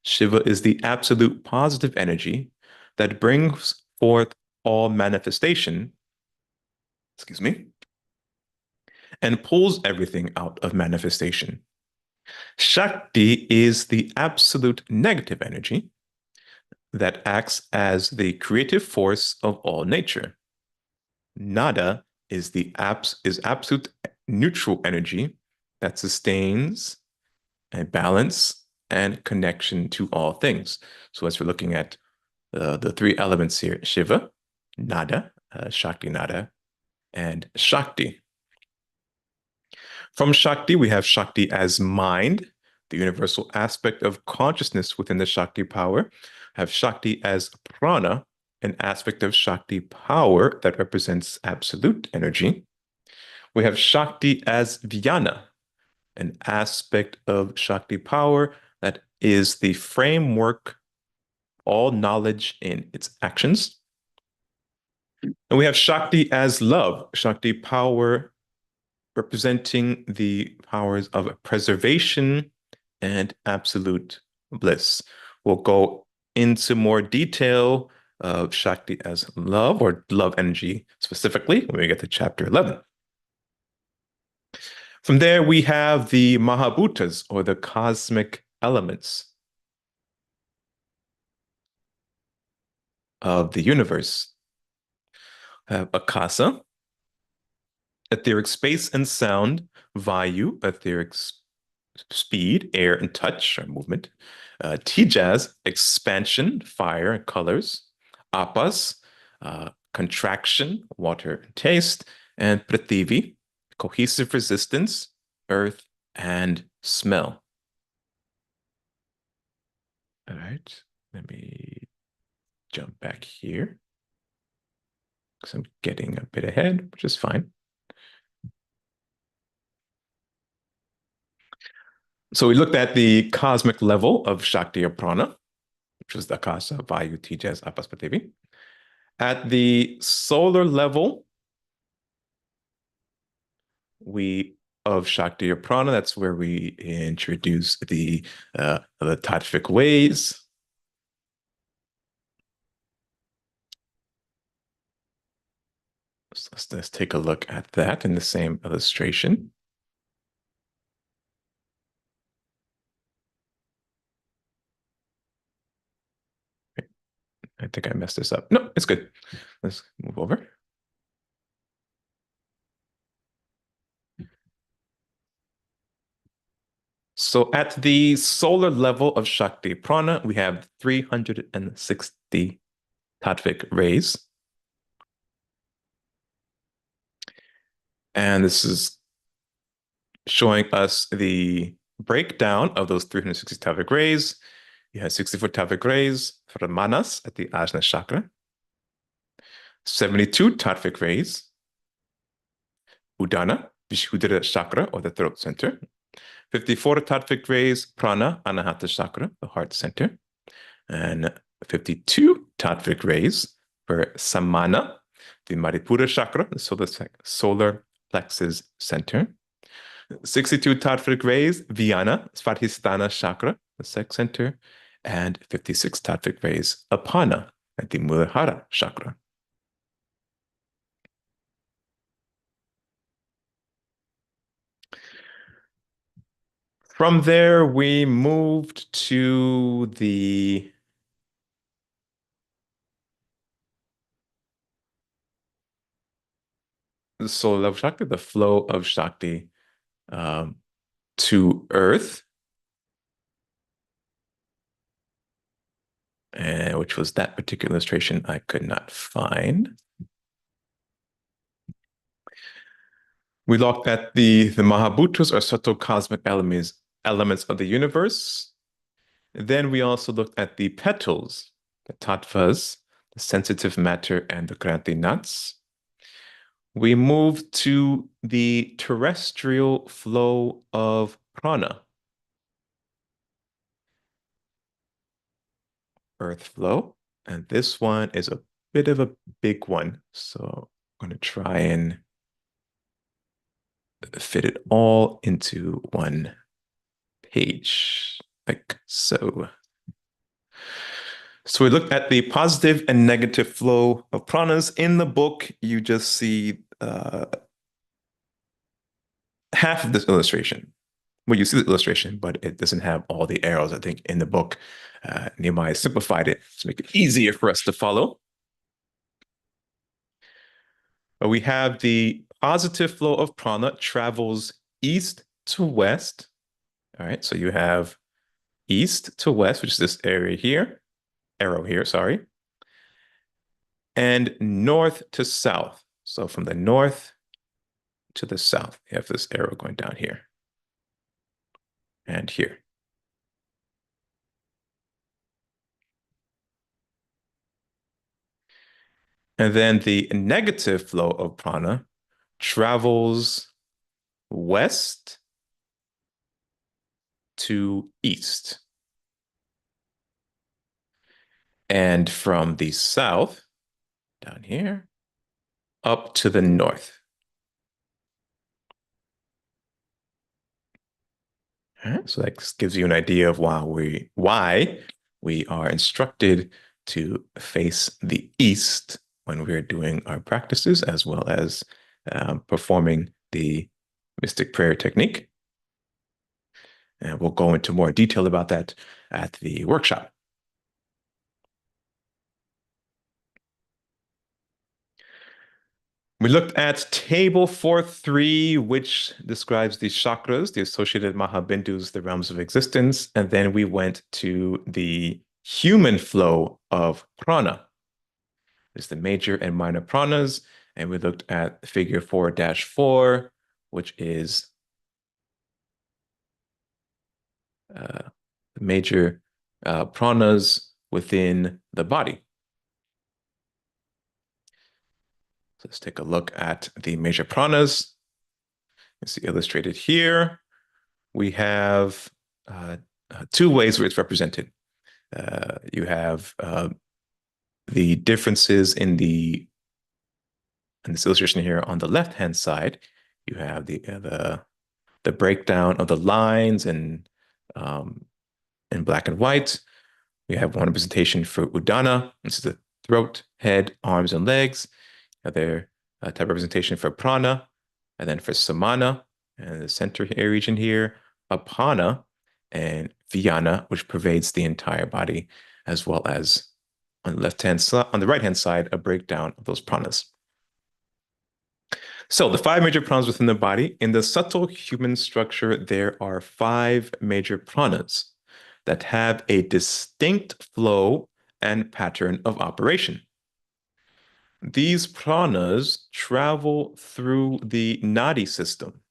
Shiva is the absolute positive energy that brings forth all manifestation, and pulls everything out of manifestation. Shakti is the absolute negative energy that acts as the creative force of all nature. Nada is absolute neutral energy that sustains and balance and connection to all things. So as we're looking at the three elements here, Shiva, Nada, Shakti Nada, and Shakti. From Shakti, we have Shakti as mind, the universal aspect of consciousness within the Shakti power. Have Shakti as prana, an aspect of Shakti power that represents absolute energy. We have Shakti as Jnana, an aspect of Shakti power that is the framework, all knowledge in its actions. And we have Shakti as love, Shakti power representing the powers of preservation and absolute bliss. We'll go into more detail of Shakti as love or love energy specifically when we get to chapter 11. From there, we have the Mahabhutas or the cosmic elements of the universe. Akasa, etheric space and sound, Vayu, etheric speed, air and touch or movement, Tijas, expansion, fire and colors, Apas, contraction, water and taste, and Prithivi, cohesive resistance, earth and smell. All right, let me jump back here because I'm getting a bit ahead, which is fine. So we looked at the cosmic level of Shakti or Prana, which is the Akasa, Vayu, Tijas, Apas, Prithivi. At the solar level, of Shakti or Prana, that's where we introduce the tattvic ways. So let's take a look at that in the same illustration. I think I messed this up. No, it's good. Let's move over. So at the solar level of Shakti Prana, we have 360 tattvic rays. And this is showing us the breakdown of those 360 tattvic rays. You have 64 tattvic rays for manas at the Ajna chakra, 72 tattvic rays, Udana, Vishuddha chakra or the throat center, 54 tattvic rays, Prana, Anahata chakra, the heart center, and 52 tattvic rays for Samana, the Manipura chakra, the solar plexus center, 62 tattvic rays, Vyana, Svadhisthana chakra, the sex center, and 56 tattvic rays, Apana, at the Muladhara chakra. From there, we moved to the soul level Shakti, the flow of Shakti to Earth. which was that particular illustration I could not find. We looked at the Mahabhutas, or subtle cosmic elements of the universe. Then we also looked at the petals, the tattvas, the sensitive matter, and the krantinats. We moved to the terrestrial flow of prana, earth flow, and this one is a bit of a big one, so I'm going to try and fit it all into one page, like so. So we looked at the positive and negative flow of pranas. In the book, you just see half of this illustration. Well, you see the illustration, but it doesn't have all the arrows. I think in the book, Nehemiah simplified it to make it easier for us to follow. But we have the positive flow of prana travels east to west. All right, so you have east to west, which is this area here, arrow here, sorry, and north to south. So from the north to the south, you have this arrow going down here and here. And then the negative flow of prana travels west to east. And from the south, down here, up to the north. All right, so that gives you an idea of why we are instructed to face the east when we're doing our practices, as well as performing the mystic prayer technique. And we'll go into more detail about that at the workshop. We looked at table 4.3, which describes the chakras, the associated mahabindus, the realms of existence. And then we went to the human flow of prana. There's the major and minor pranas. And we looked at figure 4-4, which is the major pranas within the body. So let's take a look at the major pranas. You see illustrated here. We have two ways where it's represented. You have the differences in this illustration here on the left-hand side. You have the breakdown of the lines in black and white. We have one representation for Udana. This is the throat, head, arms, and legs. Other type of representation for Prana, and then for Samana, and the center region here, Apana, and Vyana, which pervades the entire body, as well as on the right-hand side, a breakdown of those pranas. So the 5 major pranas within the body. In the subtle human structure, there are 5 major pranas that have a distinct flow and pattern of operation. These pranas travel through the nadi system,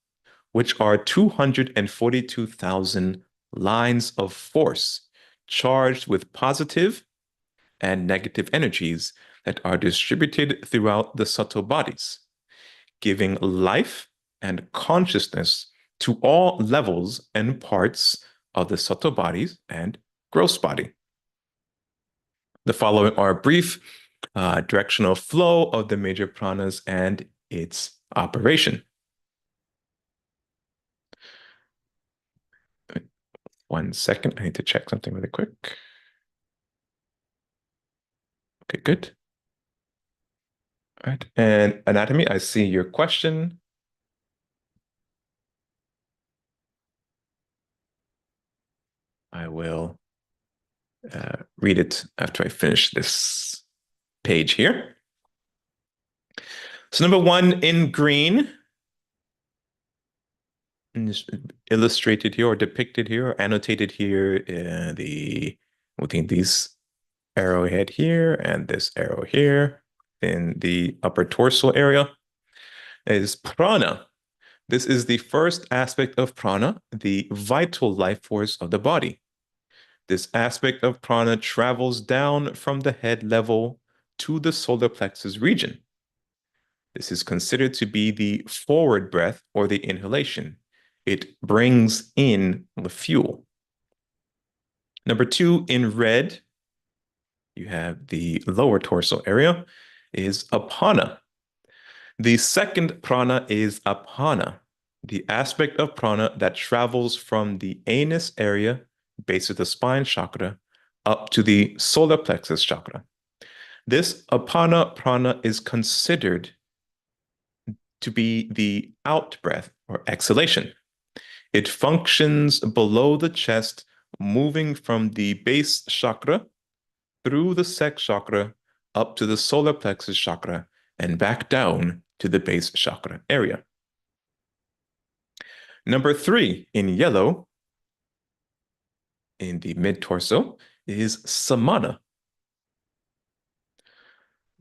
which are 242,000 lines of force charged with positive and negative energies that are distributed throughout the subtle bodies, giving life and consciousness to all levels and parts of the subtle bodies and gross body. The following are brief directional flow of the major pranas and its operation. One second, I need to check something really quick. Okay, good. All right, and anatomy, I see your question. I will read it after I finish this page here. So number 1 in green, illustrated here or depicted here or annotated here, within these arrowhead here and this arrow here in the upper torso area is prana. This is the first aspect of prana, the vital life force of the body. This aspect of prana travels down from the head level to the solar plexus region. This is considered to be the forward breath or the inhalation. It brings in the fuel. Number 2, in red, you have the lower torso area, is apana. The second prana is apana, the aspect of prana that travels from the anus area, base of the spine chakra, up to the solar plexus chakra. This apana prana is considered to be the out breath or exhalation. It functions below the chest, moving from the base chakra through the sex chakra up to the solar plexus chakra and back down to the base chakra area. Number 3, in yellow, in the mid-torso, is samana.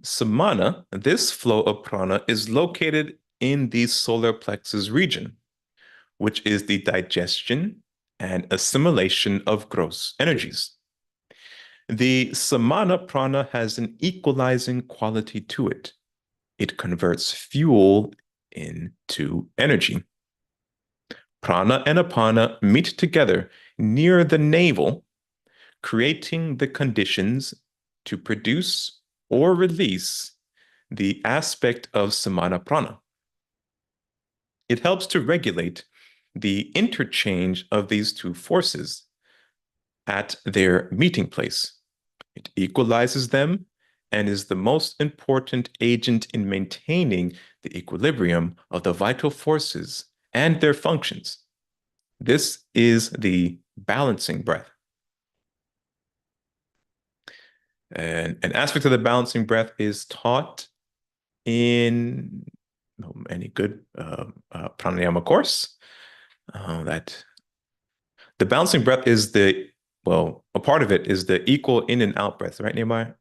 Samana, this flow of prana, is located in the solar plexus region, which is the digestion and assimilation of gross energies. The samana prana has an equalizing quality to it. It converts fuel into energy. Prana and apana meet together near the navel, creating the conditions to produce or release the aspect of samana prana. It helps to regulate the interchange of these two forces at their meeting place. It equalizes them and is the most important agent in maintaining the equilibrium of the vital forces and their functions. This is the balancing breath. And an aspect of the balancing breath is taught in any good pranayama course. That the balancing breath is a part of it is the equal in and out breath, right, Nehemiah?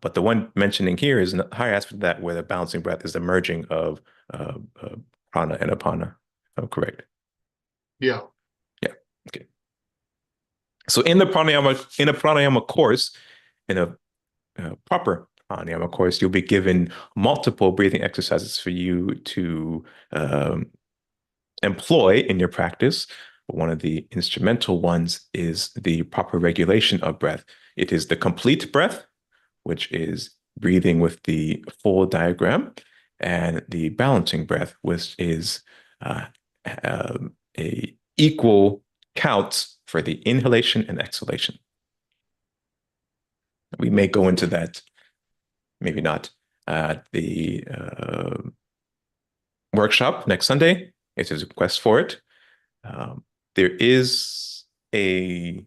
But the one mentioning here is a higher aspect of that, where the balancing breath is the merging of prana and apana. Oh, correct. Yeah. Yeah. Okay. So in a pranayama course, in a proper pranayama course, you'll be given multiple breathing exercises for you to employ in your practice. One of the instrumental ones is the proper regulation of breath. It is the complete breath, which is breathing with the full diaphragm, and the balancing breath, which is a equal count for the inhalation and exhalation. We may go into that, maybe not, at the workshop next Sunday, if there's a request for it. There is a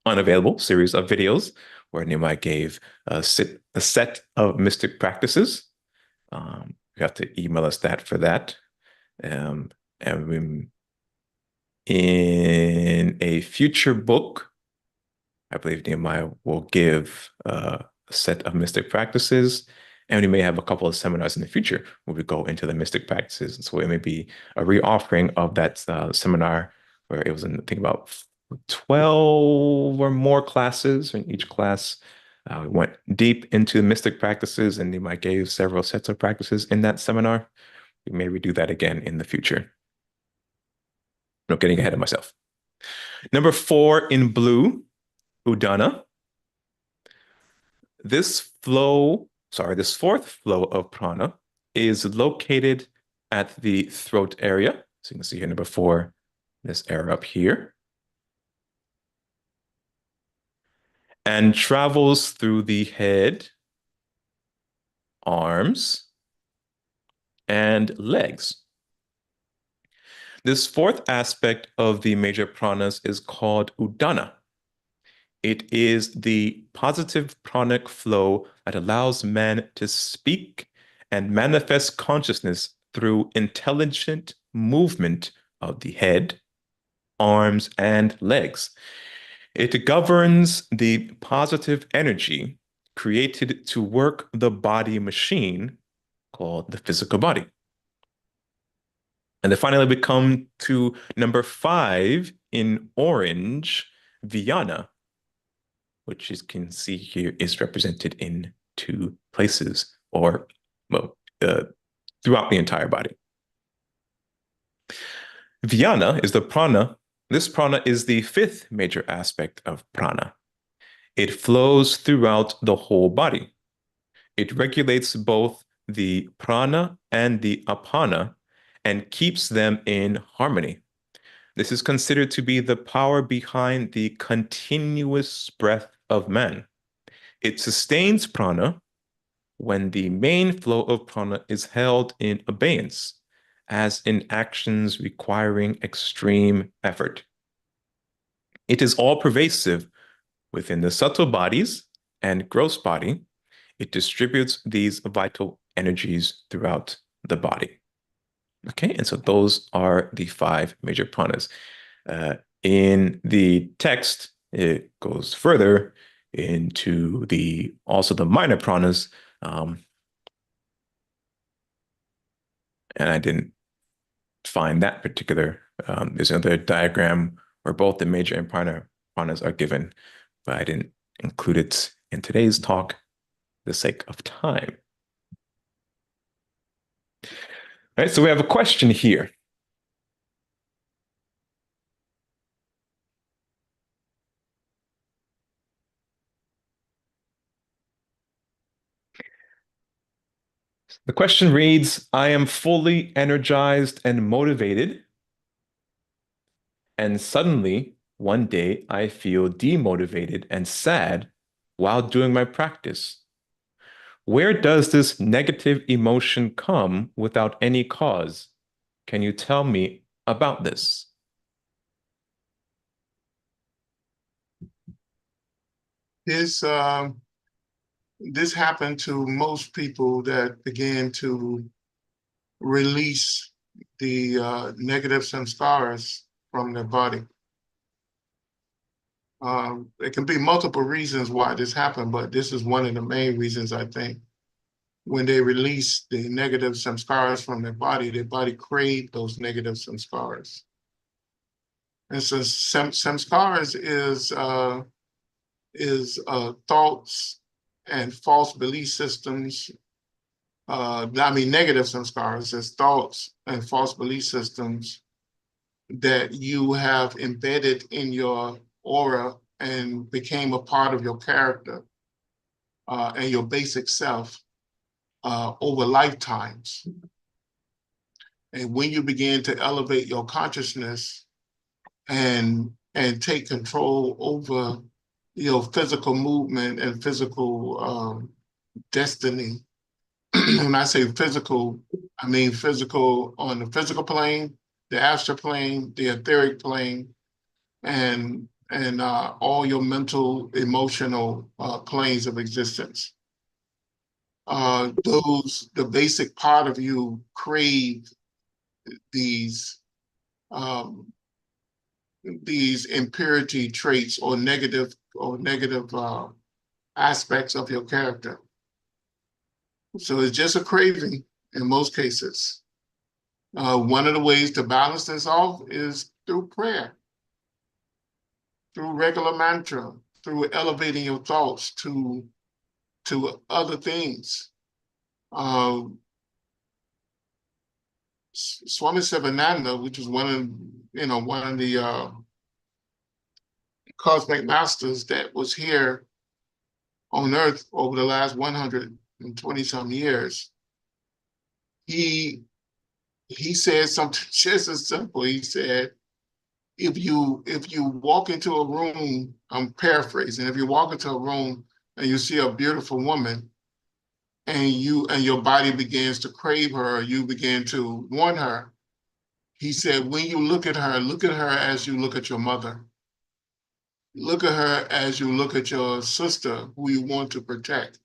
unavailable series of videos where Nehemiah gave a set of mystic practices. You have to email us that for that. And in a future book, I believe Nehemiah will give a set of mystic practices, and we may have a couple of seminars in the future where we go into the mystic practices. And so it may be a reoffering of that seminar where it was in, I think, about 12 or more classes. In each class, we went deep into mystic practices, and Nehemiah gave several sets of practices in that seminar. We may redo that again in the future. I'm not getting ahead of myself. Number 4 in blue, Udana. This fourth flow of prana is located at the throat area. So you can see here, number 4, this area up here, and travels through the head, arms, and legs. This fourth aspect of the major pranas is called Udana. It is the positive pranic flow that allows man to speak and manifest consciousness through intelligent movement of the head, arms, and legs. It governs the positive energy created to work the body machine called the physical body. And then finally we come to number 5 in orange, Vijnana, which you can see here is represented in 2 places, or well, throughout the entire body. Vijnana is the prana. This prana is the 5th major aspect of prana. It flows throughout the whole body. It regulates both the prana and the apana and keeps them in harmony. This is considered to be the power behind the continuous breath of man. It sustains prana when the main flow of prana is held in abeyance, as in actions requiring extreme effort. It is all-pervasive within the subtle bodies and gross body. It distributes these vital energies throughout the body. Okay, and so those are the 5 major pranas. In the text, it goes further into also the minor pranas, and I didn't find that particular. There's another diagram where both the major and minor pranas are given, but I didn't include it in today's talk for the sake of time. All right, so we have a question here. The question reads, I am fully energized and motivated, and suddenly one day I feel demotivated and sad while doing my practice. Where does this negative emotion come without any cause? Can you tell me about this? This happened to most people that began to release the negative samskaras from their body. There can be multiple reasons why this happened, but this is one of the main reasons, I think. When they release the negative samskaras from their body craved those negative samskaras. And so samskaras is thoughts and false belief systems. Negative samskaras is thoughts and false belief systems that you have embedded in your aura and became a part of your character and your basic self over lifetimes. And when you begin to elevate your consciousness and take control over your physical movement and physical destiny. When I say physical, I mean physical on the physical plane, the astral plane, the etheric plane, and all your mental, emotional planes of existence. The basic part of you crave these impurity traits or negative aspects of your character. So it's just a craving in most cases. One of the ways to balance this off is through prayer, through regular mantra, through elevating your thoughts to other things. Swami Sivananda, which is one of the cosmic masters that was here on Earth over the last 120 some years, he said something just as simple. He said, if you walk into a room, I'm paraphrasing, if you walk into a room and you see a beautiful woman and your body begins to crave her, or you begin to want her, he said, when you look at her as you look at your mother. Look at her as you look at your sister who you want to protect.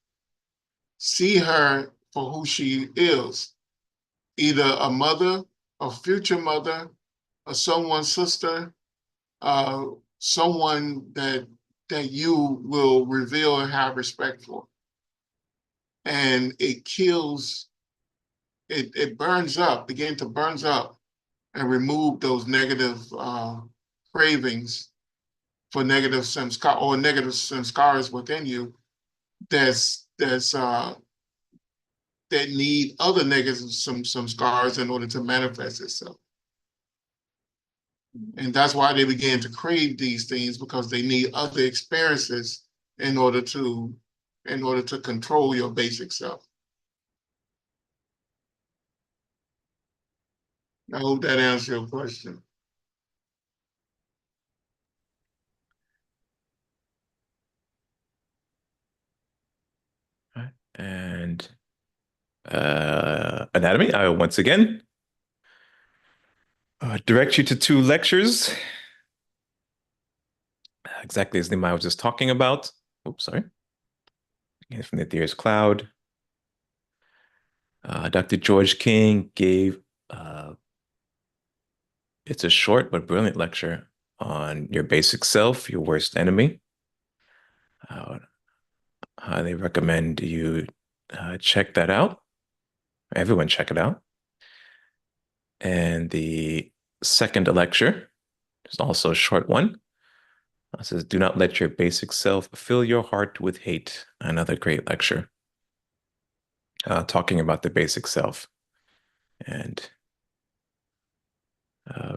See her for who she is, either a mother, a future mother, or someone's sister, someone that you will revere and have respect for. And it kills, it burns up, begin to burns up and remove those negative cravings for negative samskar or negative samskaras within you that need other negative some scars in order to manifest itself. And that's why they began to crave these things, because they need other experiences in order to control your basic self. I hope that answers your question. And anatomy, I once again direct you to 2 lectures, exactly as Nehemiah was just talking about. Oops, sorry. From the Theor's Cloud. Dr. George King gave, it's a short but brilliant lecture on your basic self, your worst enemy. I highly recommend you check that out. Everyone check it out. And the second lecture is also a short one. It says, "Do not let your basic self fill your heart with hate." Another great lecture talking about the basic self. And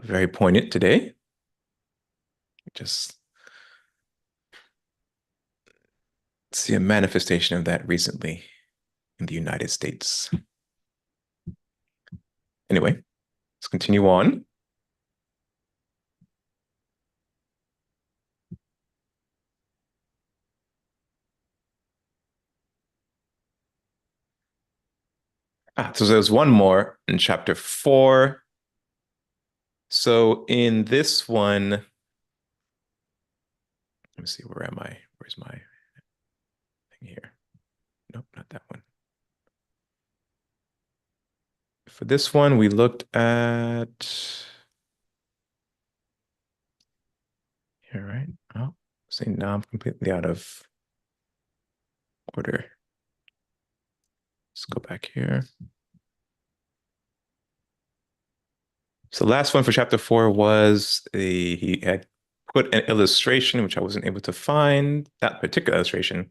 very poignant today. Just see a manifestation of that recently in the United States. Anyway, let's continue on. So there's one more in chapter 4. So in this one, let me see, where am I? Where's my thing here? Nope, not that one. For this one, we looked at here, right? Oh, see, now I'm completely out of order. Let's go back here. So the last one for chapter 4 was he had put an illustration, which I wasn't able to find, that particular illustration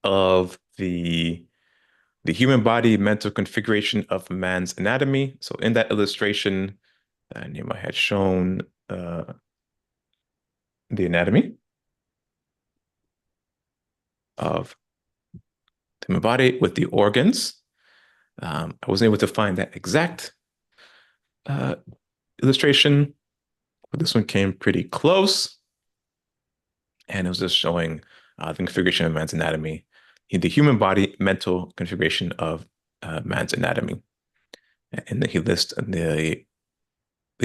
of the human body mental configuration of man's anatomy. So in that illustration, Nehemiah had shown the anatomy of the human body with the organs. I wasn't able to find that exact illustration, but this one came pretty close. And it was just showing the configuration of man's anatomy, the human body mental configuration of man's anatomy. And then he lists the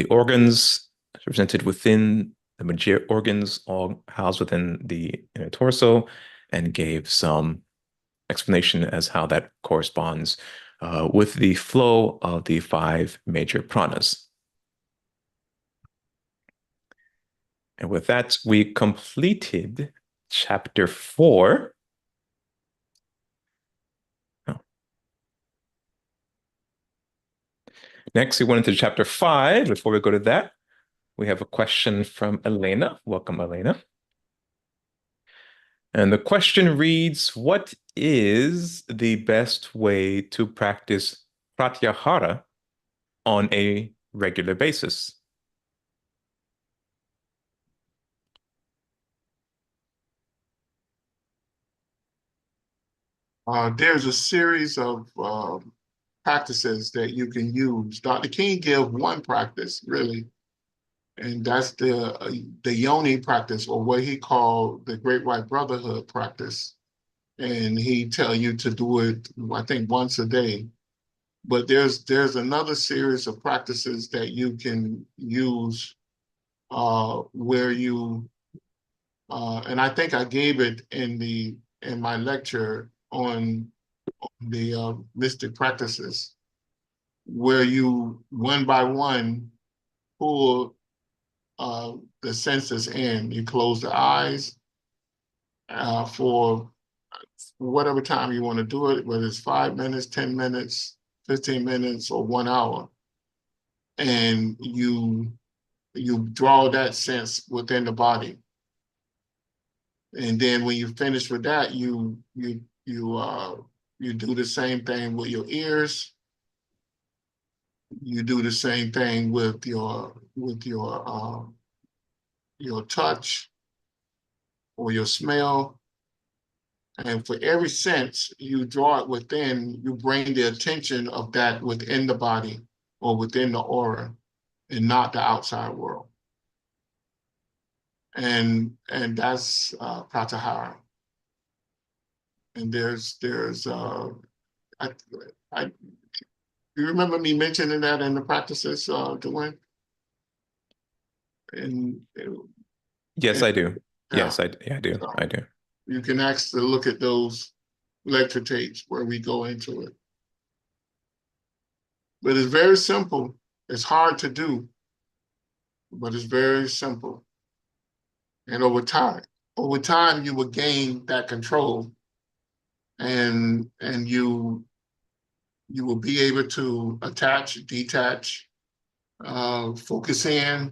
organs represented within the major organs, all housed within the inner torso, and gave some explanation as how that corresponds with the flow of the 5 major pranas. And with that, we completed chapter 4. Oh. Next, we went into chapter 5. Before we go to that, we have a question from Elena. Welcome, Elena. And the question reads, what is the best way to practice pratyahara on a regular basis? There's a series of practices that you can use. Dr. King gave one practice, really, and that's the yoni practice, or what he called the Great White Brotherhood practice. And he tell you to do it, I think, once a day. But there's another series of practices that you can use where you and I think I gave it in my lecture on the mystic practices, where you one by one pull the senses in. You close the eyes for whatever time you want to do it, whether it's 5 minutes, 10 minutes, 15 minutes, or 1 hour. And you draw that sense within the body. And then when you finish with that, you do the same thing with your ears. You do the same thing with your touch or your smell. And for every sense, you draw it within, you bring the attention of that within the body or within the aura and not the outside world. And that's pratyahara. And I you remember me mentioning that in the practices, Dwayne? And Yes, I do. yeah, Yes, I do. so I do. you can actually look at those lecture tapes where we go into it. But it's very simple. It's hard to do, but it's very simple. And over time, you will gain that control, and you will be able to attach, detach, focus in,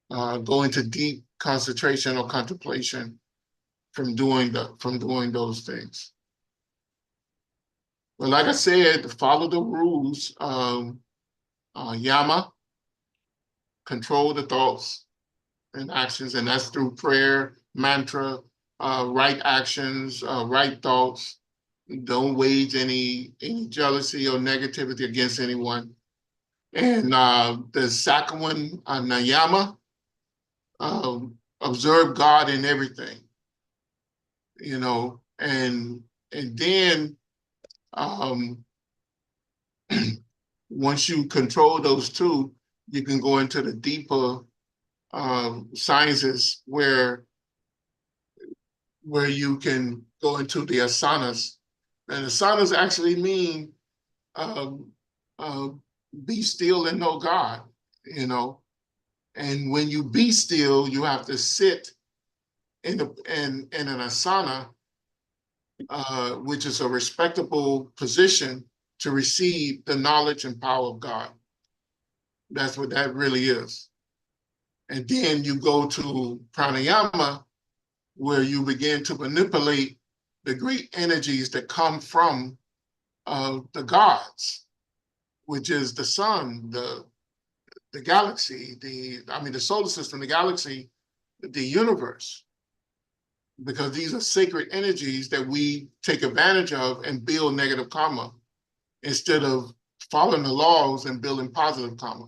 go into deep concentration or contemplation from doing those things. But like I said, follow the rules. Yama, control the thoughts and actions, and that's through prayer, mantra, right actions, right thoughts. Don't wage any jealousy or negativity against anyone. And the second one, Nayama, observe God in everything, and then once you control those two, you can go into the deeper sciences where you can go into the asanas. And asanas actually mean be still and know God, And when you be still, you have to sit in an asana, which is a respectable position to receive the knowledge and power of God. That's what that really is. And then you go to pranayama, where you begin to manipulate the great energies that come from the gods, which is the sun, the galaxy, the solar system, the galaxy, the universe, because these are sacred energies that we take advantage of and build negative karma instead of following the laws and building positive karma.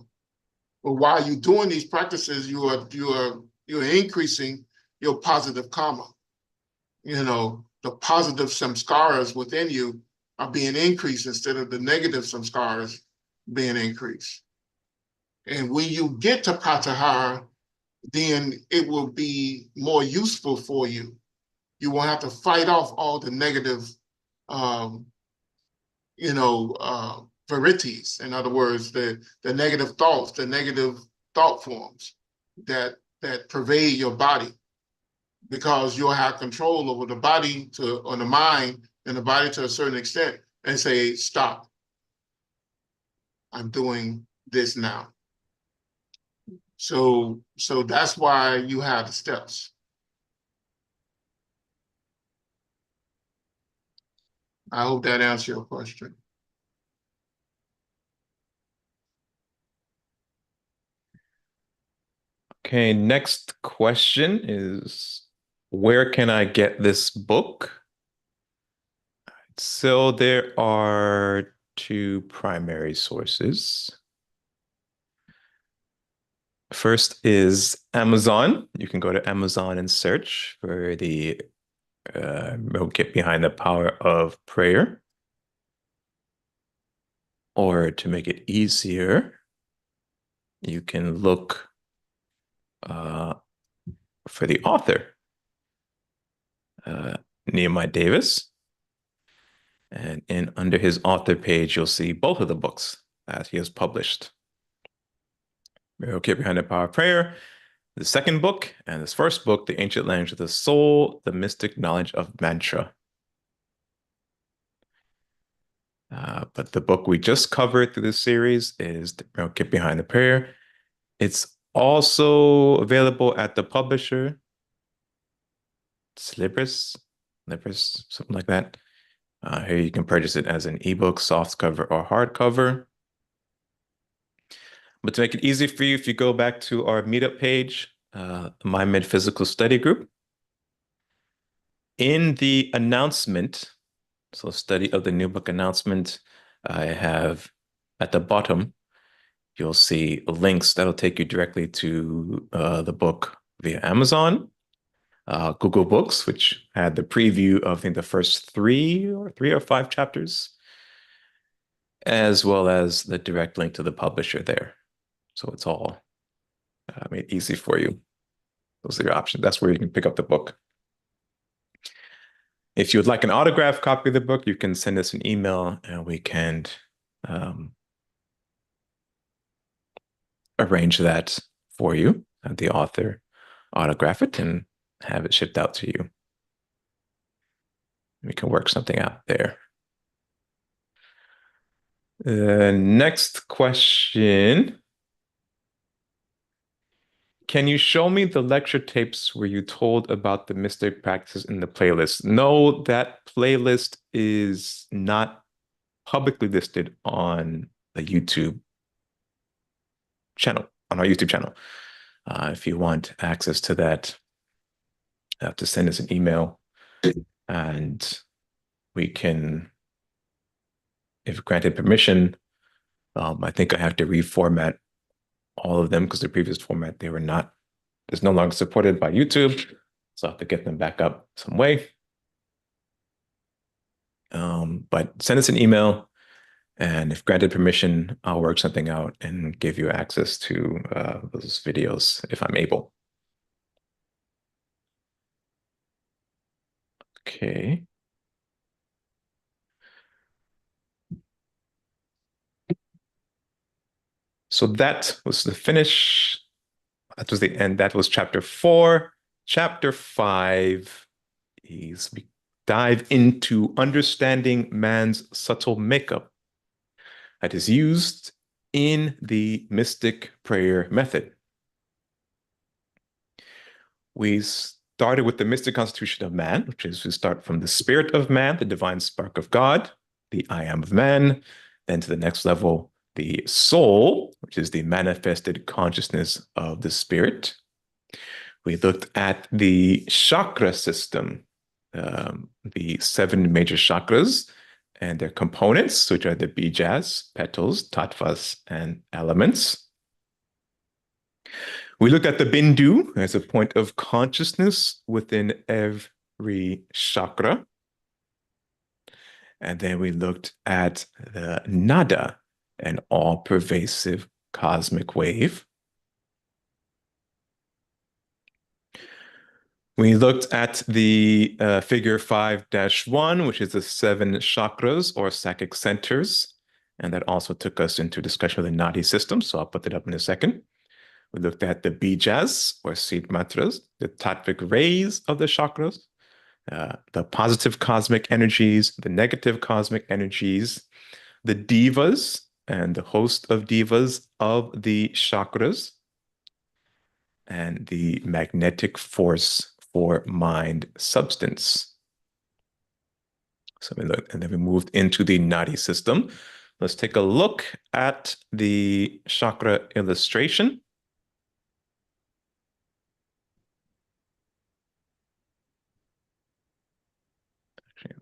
But while you're doing these practices, you're increasing your positive karma. The positive samskaras within you are being increased instead of the negative samskaras being increased. And when you get to pratyahara, then it will be more useful for you. You won't have to fight off all the negative, verities. In other words, the negative thoughts, the negative thought forms that pervade your body, because you'll have control over the body on the mind and the body to a certain extent, and say, stop. I'm doing this now. So that's why you have the steps. I hope that answers your question. Okay, next question is, where can I get this book? So there are two primary sources. First is Amazon. You can go to Amazon and search for the Get Behind the Power of Prayer. Or to make it easier, you can look for the author, Nehemiah Davis. And under his author page, you'll see both of the books that he has published. Get Behind the Power of Prayer the second book and this first book, The Ancient Language of the Soul, The Mystic Knowledge of Mantra. But the book we just covered through this series is Get Behind the Prayer. It's also available at the publisher. It's Libris, something like that. Here you can purchase it as an ebook, softcover, or hardcover. But to make it easy for you, if you go back to our MeetUp page, My Metaphysical Study Group, in the announcement, so study of the new book announcement, I have at the bottom, you'll see links that'll take you directly to the book via Amazon, Google Books, which had the preview of, I think, the first three or five chapters, as well as the direct link to the publisher there. So it's all made easy for you. Those are your options. That's where you can pick up the book. If you would like an autographed copy of the book, you can send us an email and we can arrange that for you, have the author autograph it and have it shipped out to you. We can work something out there. Next question. Can you show me the lecture tapes where you told about the mystic practices in the playlist? No, that playlist is not publicly listed on the YouTube channel, on our YouTube channel. If you want access to that, you have to send us an email and we can, if granted permission, I think I have to reformat all of them because the previous format, it's no longer supported by YouTube. So I have to get them back up some way. But send us an email and if granted permission, I'll work something out and give you access to those videos if I'm able. Okay. So that was the finish. That was the end. That was chapter 4. Chapter 5 is we dive into understanding man's subtle makeup that is used in the mystic prayer method. We started with the mystic constitution of man, which is we start from the spirit of man, the divine spark of God, the I am of man, then to the next level, the soul, which is the manifested consciousness of the spirit. We looked at the chakra system, the 7 major chakras and their components, which are the bijas, petals, tattvas, and elements. We looked at the bindu as a point of consciousness within every chakra. And then we looked at the nada, an all-pervasive cosmic wave. We looked at the figure 5-1, which is the 7 chakras or psychic centers. And that also took us into discussion of the nadi system. So I'll put that up in a second. We looked at the bijas or seed mantras, the tattvic rays of the chakras, the positive cosmic energies, the negative cosmic energies, the devas and the host of devas of the chakras, and the magnetic force for mind substance. So we looked, and then we moved into the nadi system. Let's take a look at the chakra illustration.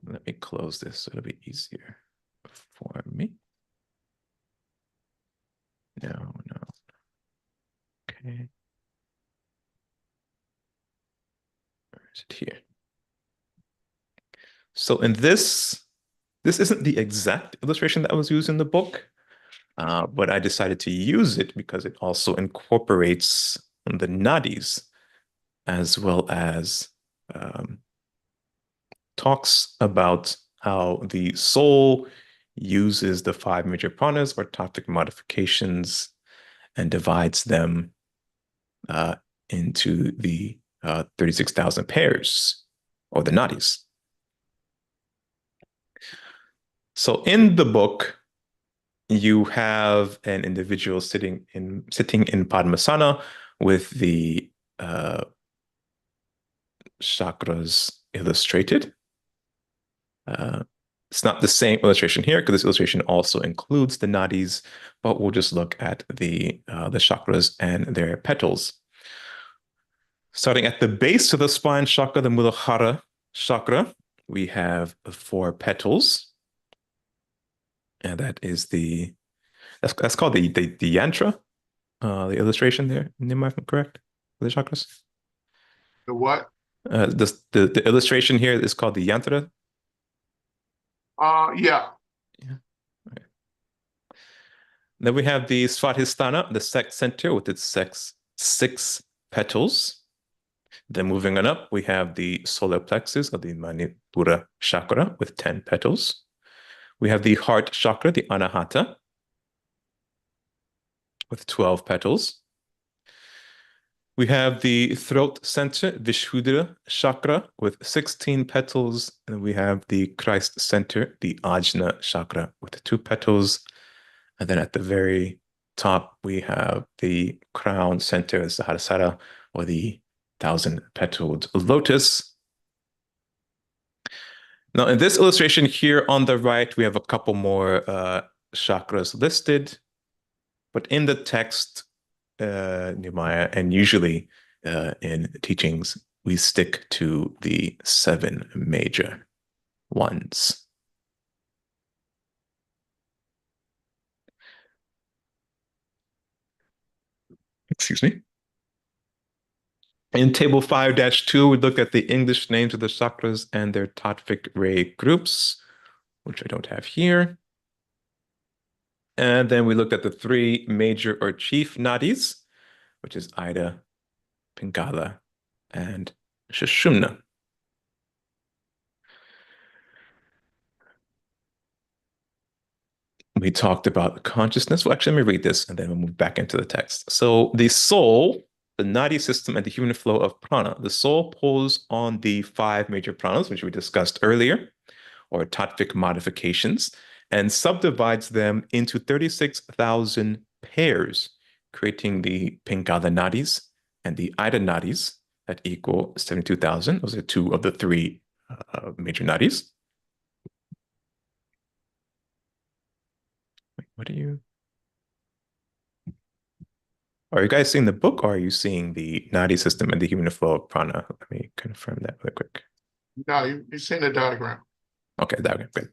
Let me close this so it'll be easier for me. No. Okay. Where is it here? So in this isn't the exact illustration that was used in the book, but I decided to use it because it also incorporates the nadis as well as talks about how the soul uses the 5 major pranas or tattvic modifications and divides them into the 36,000 pairs, or the nadis. So in the book, you have an individual sitting in Padmasana with the chakras illustrated. It's not the same illustration here because this illustration also includes the nadis, but we'll just look at the chakras and their petals. Starting at the base of the spine chakra, the Muladhara chakra, we have 4 petals. And that is that's called the yantra, the illustration there. Am I correct? For the chakras? The what? The illustration here is called the yantra. Yeah. Okay. Then we have the Svadhisthana, the sex center with its 6 petals. Then moving on up, we have the solar plexus of the Manipura chakra with 10 petals. We have the heart chakra, the Anahata, with 12 petals. We have the throat center, Vishuddha chakra, with 16 petals. And we have the Christ center, the Ajna chakra, with 2 petals. And then at the very top, we have the crown center, Sahasrara, or the 1,000-petaled lotus. Now, in this illustration here on the right, we have a couple more chakras listed. But in the text, Nehemiah, and usually in teachings, we stick to the 7 major ones. Excuse me. In table 5-2, we look at the English names of the chakras and their tattvic ray groups, which I don't have here. And then we looked at the 3 major or chief nadis, which is Ida, Pingala, and Sushumna. We talked about consciousness. Well, actually, let me read this and then we'll move back into the text. So the soul, the nadi system, and the human flow of prana. The soul pulls on the 5 major pranas, which we discussed earlier, or tattvic modifications, and subdivides them into 36,000 pairs, creating the Pingala nadis and the Ida nadis that equal 72,000. Those are 2 of the 3 major nadis. Wait, what are you? Are you guys seeing the book, or are you seeing the nadi system and the human flow of prana? Let me confirm that really quick. No, you're seeing the diagram. Okay, diagram, good.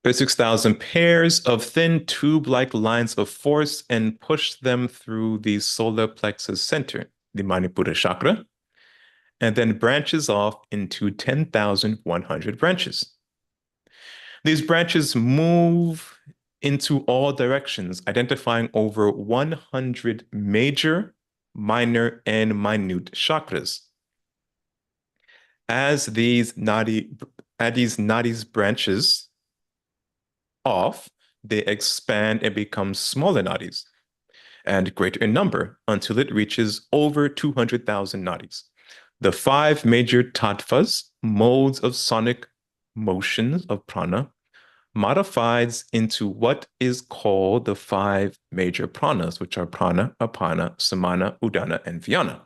There's 6,000 pairs of thin tube-like lines of force and push them through the solar plexus center, the Manipura chakra, and then branches off into 10,100 branches. These branches move into all directions, identifying over 100 major, minor, and minute chakras. As these nadis branches off, they expand and become smaller nadis and greater in number until it reaches over 200,000 nadis. The 5 major tattvas, modes of sonic motions of prana, modifies into what is called the 5 major pranas, which are prana, apana, samana, udana, and vyana.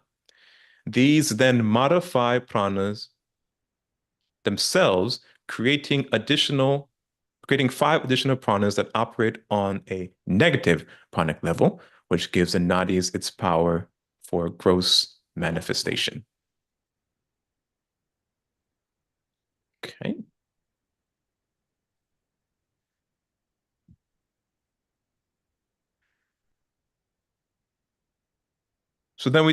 These then modify pranas themselves, creating 5 additional pranas that operate on a negative pranic level, which gives the nadis its power for gross manifestation. Okay. So then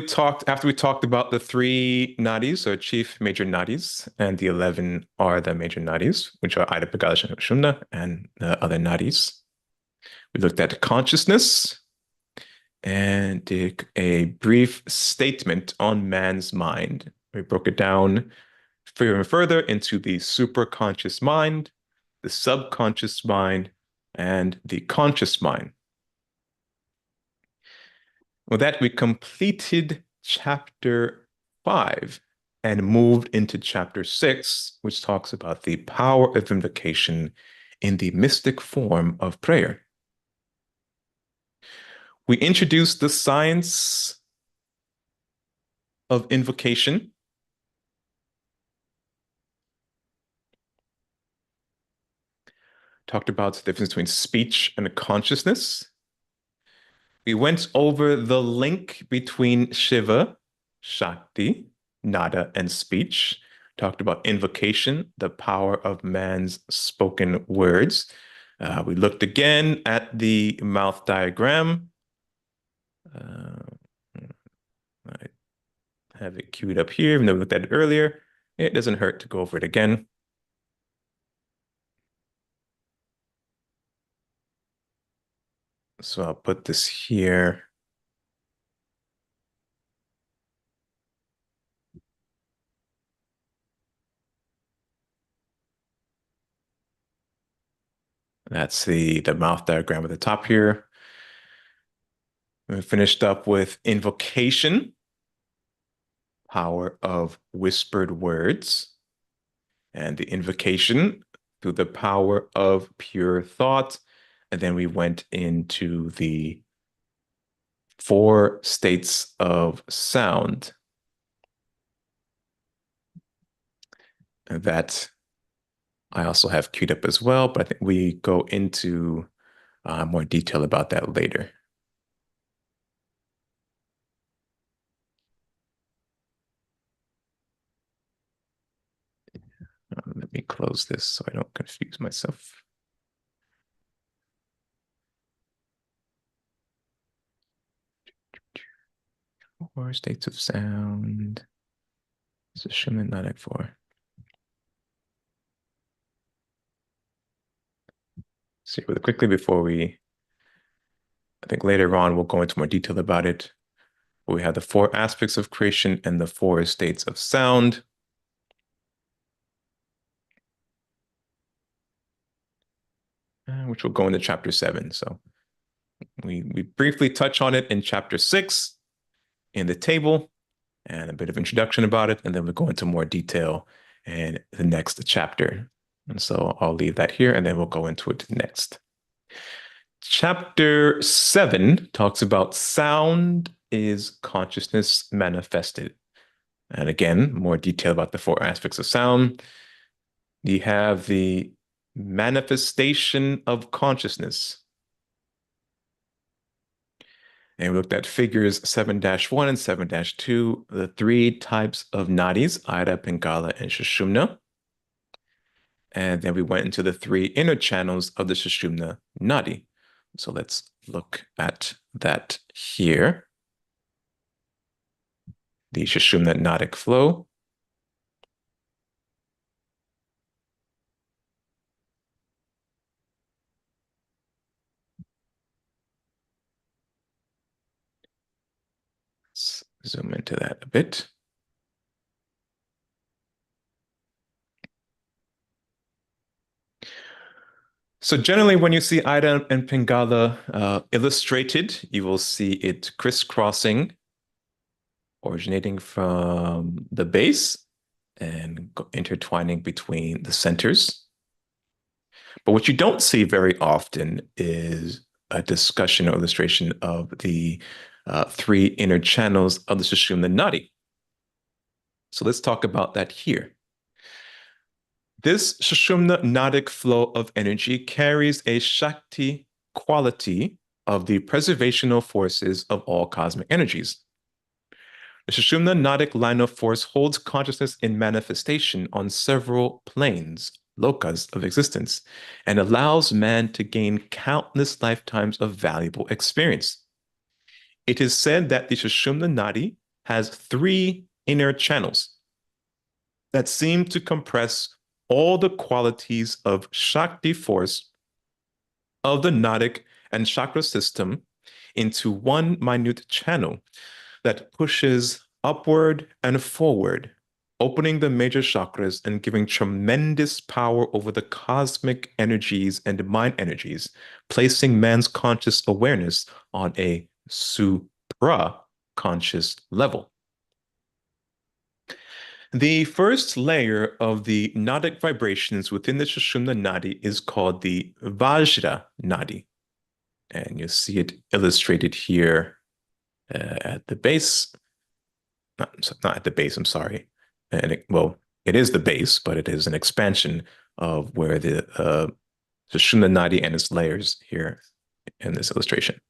after we talked about the 3 nadis, or chief major nadis, and the 11 are the major nadis, which are Ida, Pingala, Sushumna, and the other nadis. We looked at consciousness and did a brief statement on man's mind. We broke it down further into the superconscious mind, the subconscious mind, and the conscious mind. With that, we completed chapter 5 and moved into chapter 6, which talks about the power of invocation in the mystic form of prayer. We introduced the science of invocation, talked about the difference between speech and consciousness. We went over the link between Shiva, Shakti, nada, and speech. Talked about invocation, the power of man's spoken words. We looked again at the mouth diagram. I have it queued up here, even though we looked at it earlier. It doesn't hurt to go over it again. So I'll put this here. That's the mouth diagram at the top here. We finished up with invocation, power of whispered words, and the invocation through the power of pure thought. And then we went into the 4 states of sound. And that I also have queued up as well, but I think we go into more detail about that later. Let me close this so I don't confuse myself. 4 states of sound. This is Schumann, not at 4. See really quickly before I think later on we'll go into more detail about it. We have the 4 aspects of creation and the 4 states of sound. Which will go into chapter 7. So we briefly touch on it in chapter 6 in the table and a bit of introduction about it, and then we'll go into more detail in the next chapter. And so I'll leave that here, and then we'll go into it next. Chapter 7 talks about sound is consciousness manifested. And again, more detail about the 4 aspects of sound. You have the manifestation of consciousness. And we looked at figures 7-1 and 7-2, the 3 types of nadis, Ida, Pingala, and Sushumna. And then we went into the 3 inner channels of the Sushumna nadi. So let's look at that here. The Sushumna nadic flow. Let's zoom into that a bit. So generally, when you see Ida and Pingala illustrated, you will see it crisscrossing, originating from the base and intertwining between the centers. But what you don't see very often is a discussion or illustration of the 3 inner channels of the Sushumna nadi. So let's talk about that here. This Sushumna nadic flow of energy carries a Shakti quality of the preservational forces of all cosmic energies. The Sushumna nadic line of force holds consciousness in manifestation on several planes, lokas of existence, and allows man to gain countless lifetimes of valuable experience. It is said that the Sushumna nadi has 3 inner channels that seem to compress all the qualities of Shakti force of the nadic and chakra system into one minute channel that pushes upward and forward opening the major chakras and giving tremendous power over the cosmic energies and mind energies, placing man's conscious awareness on a supra-conscious level. The first layer of the nadic vibrations within the Sushumna Nadi is called the Vajra Nadi. And you see it illustrated here at the base. Not at the base, I'm sorry. And it is the base, but it is an expansion of where the Sushumna Nadi and its layers here in this illustration.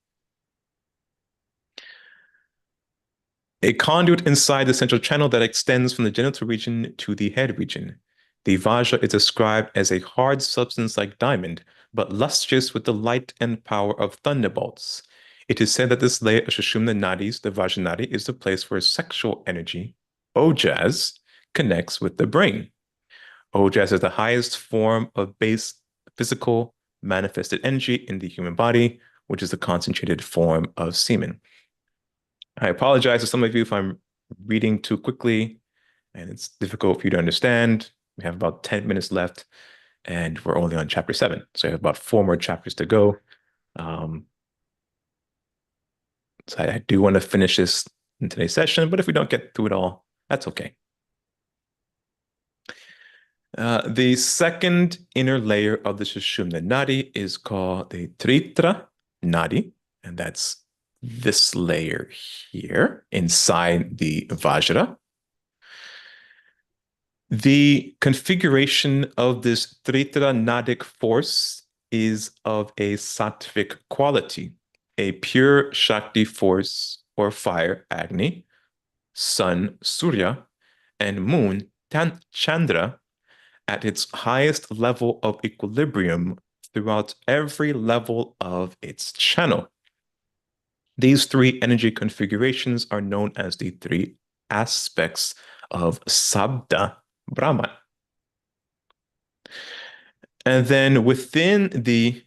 A conduit inside the central channel that extends from the genital region to the head region. The Vajra is described as a hard substance like diamond, but lustrous with the light and power of thunderbolts. It is said that this layer of Sushumna Nadis, the Vajra Nadi, is the place where sexual energy, ojas, connects with the brain. Ojas is the highest form of base physical manifested energy in the human body, which is the concentrated form of semen. I apologize to some of you if I'm reading too quickly and it's difficult for you to understand. We have about 10 minutes left and we're only on chapter 7. So I have about 4 more chapters to go. So I do want to finish this in today's session, but if we don't get through it all, that's okay. The second inner layer of the Sushumna Nadi is called the Tritra Nadi, and that's this layer here inside the Vajra. The configuration of this Tritra Nadic force is of a sattvic quality, a pure Shakti force or fire, Agni, sun, Surya, and moon, Chandra, at its highest level of equilibrium throughout every level of its channel. These 3 energy configurations are known as the 3 aspects of Sabda Brahman. And then within the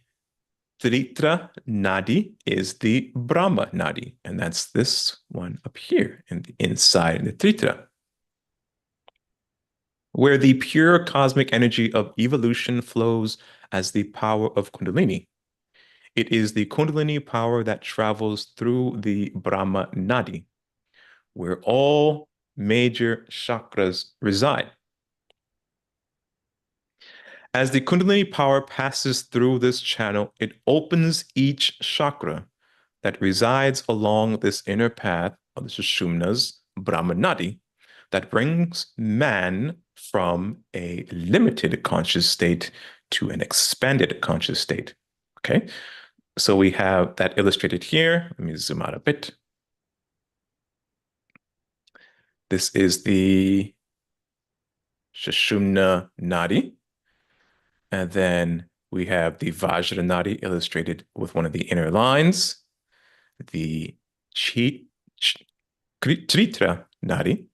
Tritra Nadi is the Brahma Nadi, and that's this one up here inside the Tritra, where the pure cosmic energy of evolution flows as the power of Kundalini. It is the Kundalini power that travels through the Brahma Nadi, where all major chakras reside. As the Kundalini power passes through this channel, it opens each chakra that resides along this inner path of the Sushumna's Brahma Nadi that brings man from a limited conscious state to an expanded conscious state. Okay, so we have that illustrated here. Let me zoom out a bit. This is the Sushumna Nadi. And then we have the Vajra Nadi illustrated with one of the inner lines, the Tritra Nadi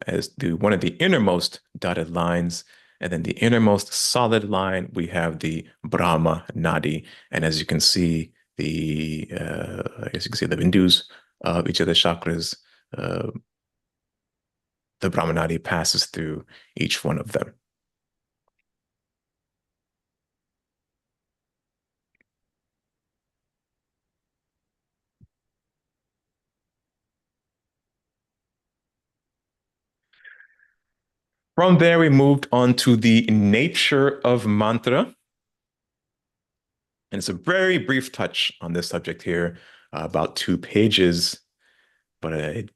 as one of the innermost dotted lines, and then the innermost solid line, we have the Brahma Nadi. And as you can see, the bindus of each of the chakras, the Brahma Nadi passes through each one of them. From there, we moved on to the nature of mantra. And it's a very brief touch on this subject here, about 2 pages, but a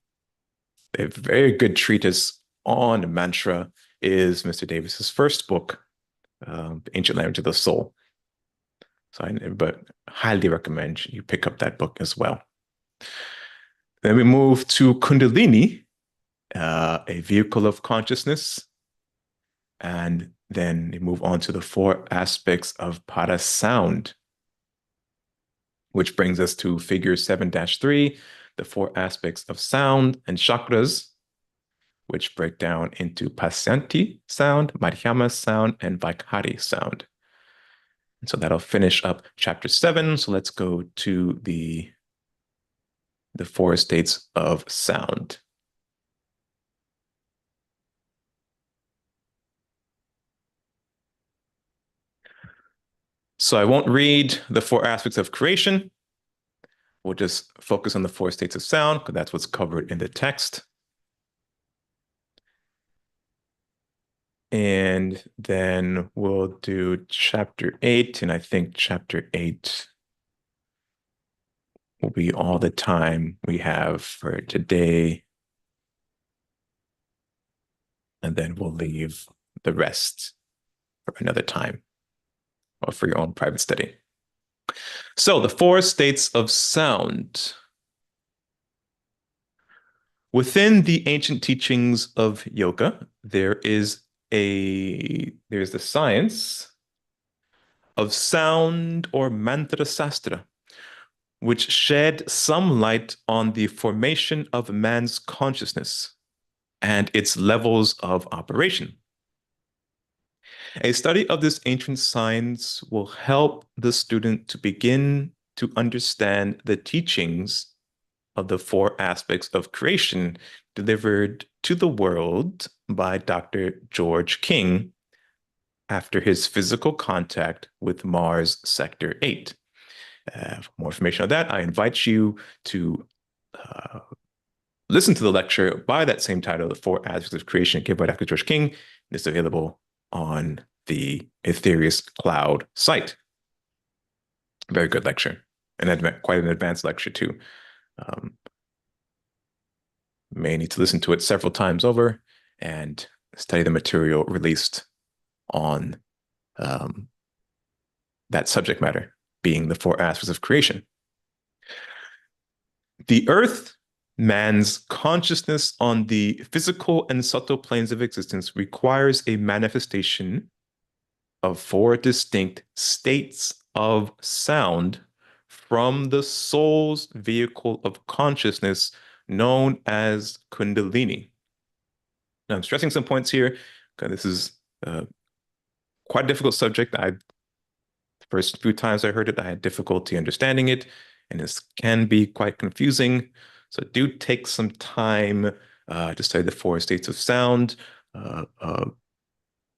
very good treatise on mantra is Mr. Davis's first book, The Ancient Language of the Soul. But highly recommend you pick up that book as well. Then we move to Kundalini, a vehicle of consciousness. And then we move on to the 4 aspects of Para sound, which brings us to figure 7-3, the 4 aspects of sound and chakras, which break down into Pasyanti sound, Madhyama sound, and Vaikhari sound. And so that'll finish up chapter 7. So let's go to the 4 states of sound. So I won't read the 4 aspects of creation. We'll just focus on the 4 states of sound because that's what's covered in the text. And then we'll do chapter 8, and I think chapter 8 will be all the time we have for today. And then we'll leave the rest for another time or for your own private study. So the 4 states of sound. Within the ancient teachings of yoga, there's the science of sound or mantra sastra, which shed some light on the formation of man's consciousness and its levels of operation. A study of this ancient science will help the student to begin to understand the teachings of the 4 aspects of creation delivered to the world by Dr. George King after his physical contact with Mars Sector 8. For more information on that, I invite you to listen to the lecture by that same title, The 4 Aspects of Creation, given by Dr. George King. It's available on the Aetherius Cloud site. Very good lecture, and quite an advanced lecture too. May need to listen to it several times over and study the material released on that subject matter, being the 4 aspects of creation. The earth, man's consciousness on the physical and subtle planes of existence, requires a manifestation of 4 distinct states of sound from the soul's vehicle of consciousness known as Kundalini. Now, I'm stressing some points here because this is quite a difficult subject. The first few times I heard it, I had difficulty understanding it, and this can be quite confusing. So do take some time to study the 4 states of sound.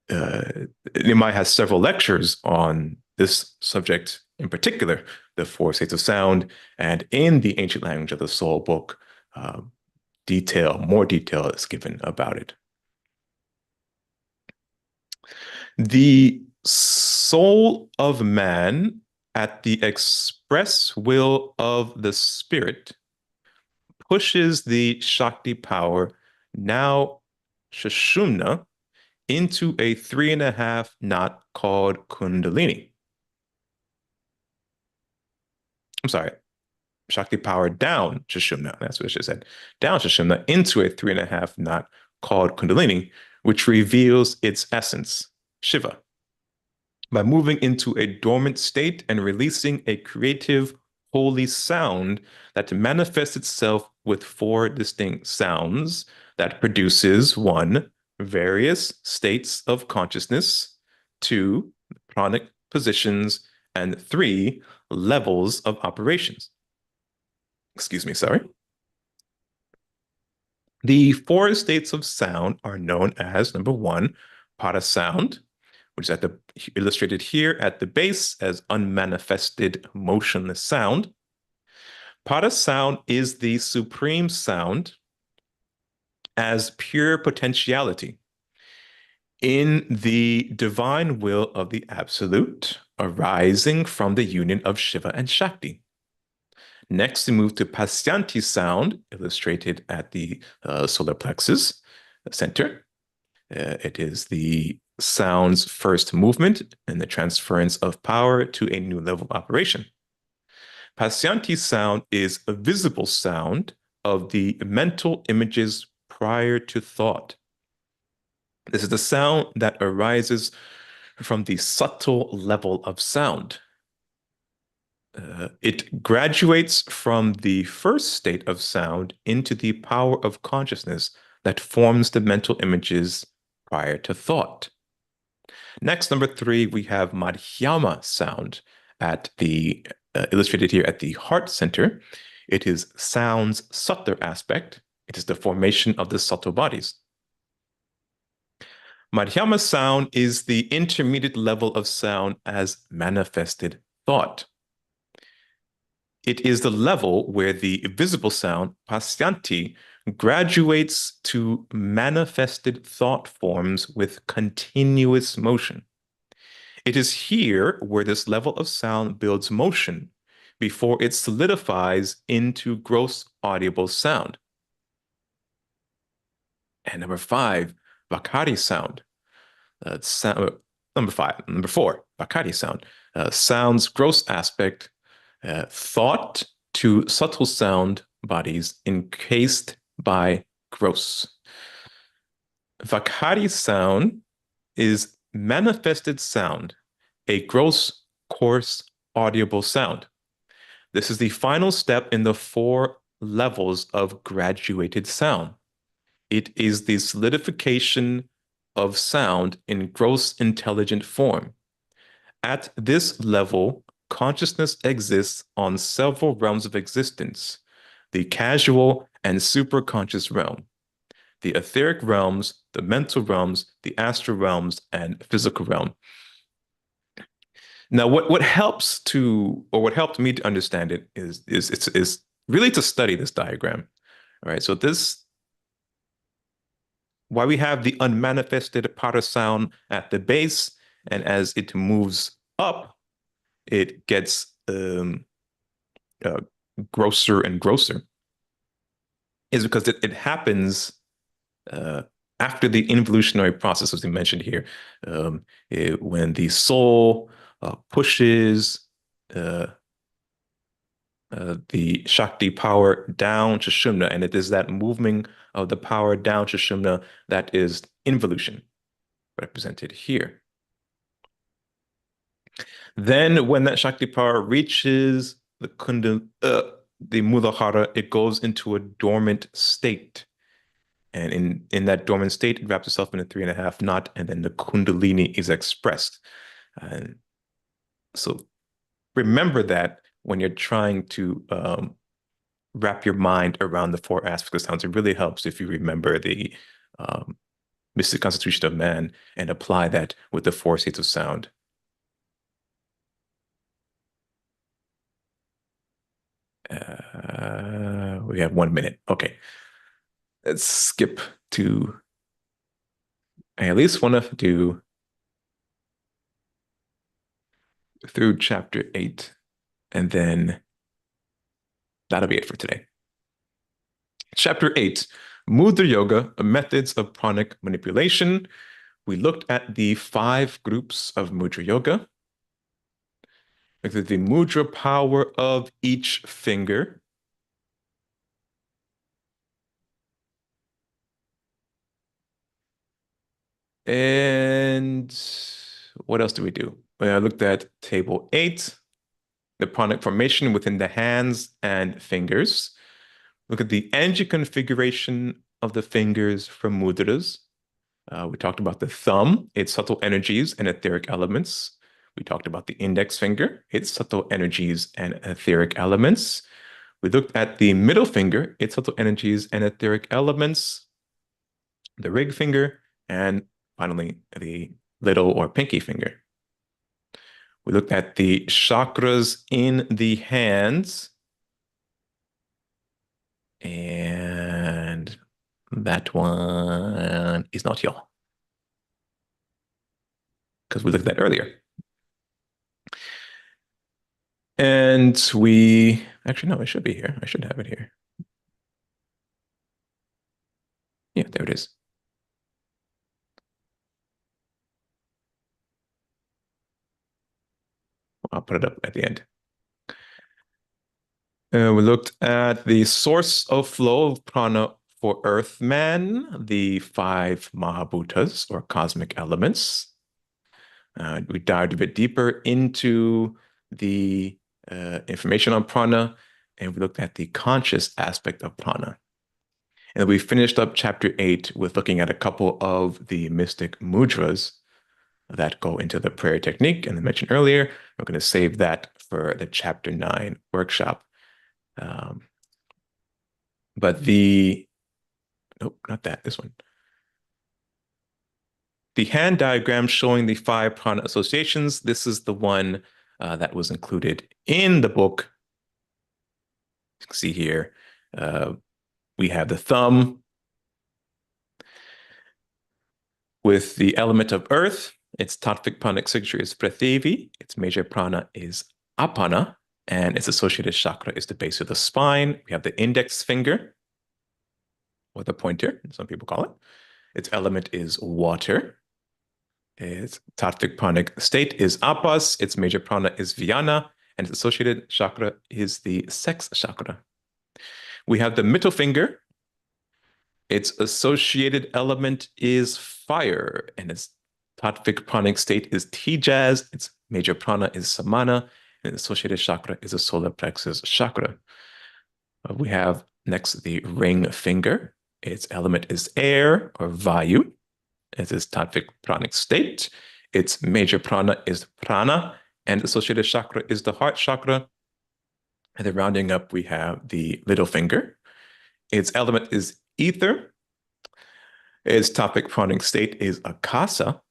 Nehemiah has several lectures on this subject in particular, the 4 states of sound, and in the Ancient Language of the Soul book, more detail is given about it. The soul of man, at the express will of the spirit, pushes the Shakti power, now Sushumna, into a 3.5 knot called Kundalini. I'm sorry, Shakti power down Sushumna, that's what I said, down Sushumna into a 3.5 knot called Kundalini, which reveals its essence, Shiva. By moving into a dormant state and releasing a creative, holy sound that manifests itself with 4 distinct sounds that produces 1, various states of consciousness, 2, pranic positions, and 3, levels of operations. Excuse me, sorry. The 4 states of sound are known as, number 1, Pada sound, which is illustrated here at the base as unmanifested motionless sound. Pada sound is the supreme sound as pure potentiality in the divine will of the Absolute, arising from the union of Shiva and Shakti. Next, we move to Pasyanti sound, illustrated at the solar plexus center. It is the sound's first movement and the transference of power to a new level of operation. Pasyanti sound is a visible sound of the mental images prior to thought. This is the sound that arises from the subtle level of sound. It graduates from the first state of sound into the power of consciousness that forms the mental images prior to thought. Next, number 3, we have Madhyama sound at the illustrated here at the heart center. It is sound's subtler aspect. It is the formation of the subtle bodies. Madhyama sound is the intermediate level of sound as manifested thought. It is the level where the visible sound, pasyanti, graduates to manifested thought forms with continuous motion. It is here where this level of sound builds motion before it solidifies into gross audible sound. And number 5, Vakari sound. Number 4, Vakari sound. Sound's gross aspect, thought to subtle sound bodies encased by gross. Vakari sound is manifested sound, a gross, coarse, audible sound. This is the final step in the 4 levels of graduated sound. It is the solidification of sound in gross intelligent form. At this level, consciousness exists on several realms of existence, the casual and superconscious realm, the etheric realms, the mental realms, the astral realms, and physical realm. Now, what helps to, or what helped me to understand it is really to study this diagram. All right, so this, why we have the unmanifested para sound at the base, and as it moves up, it gets grosser and grosser, is because it happens after the involutionary process, as we mentioned here, when the soul pushes the Shakti power down to Shumna, and it is that moving of the power down to Shumna that is involution, represented here. Then when that Shakti power reaches the the Muladhara, it goes into a dormant state. And in that dormant state, it wraps itself in a 3.5 knot, and then the Kundalini is expressed. So remember that when you're trying to wrap your mind around the 4 aspects of sounds. It really helps if you remember the mystic constitution of man and apply that with the 4 states of sound. We have 1 minute. Okay. Let's skip to, I at least want to do through chapter 8, and then that'll be it for today. Chapter 8, Mudra Yoga, Methods of Pranic Manipulation. We looked at the 5 groups of Mudra Yoga. Looked at the mudra power of each finger. And what else do we do? I looked at table 8, the pranic formation within the hands and fingers. Look at the energy configuration of the fingers from mudras. We talked about the thumb, its subtle energies and etheric elements. We talked about the index finger, its subtle energies and etheric elements. We looked at the middle finger, its subtle energies and etheric elements, the ring finger, and finally the little or pinky finger. We looked at the chakras in the hands, and that one is not here because we looked at that earlier. And we, actually, no, it should be here. I should have it here. Yeah, there it is. I'll put it up at the end. We looked at the source of flow of prana for Earthman, the 5 Mahabhutas or cosmic elements. We dived a bit deeper into the information on prana, and we looked at the conscious aspect of prana. And we finished up chapter 8 with looking at a couple of the mystic mudras that go into the prayer technique. And I mentioned earlier, we're going to save that for the chapter 9 workshop. But the, nope, not that, this one. the hand diagram showing the 5 prana associations. This is the one that was included in the book. You can see here, we have the thumb with the element of earth. Its tattvic pranic signature is Prithivi. Its major prana is Apana, and its associated chakra is the base of the spine. We have the index finger, or the pointer, some people call it. Its element is water. Its tattvic pranic state is Apas. Its major prana is Vyana, and its associated chakra is the sex chakra. We have the middle finger. Its associated element is fire, and its tattvic pranic state is Tijas. Its major prana is Samana, and its associated chakra is the solar plexus chakra. We have next the ring finger. Its element is air, or Vayu. It's its tattvic pranic state. Its major prana is Prana, and associated chakra is the heart chakra. And then rounding up, we have the little finger. Its element is ether. Its tattvic pranic state is Akasa.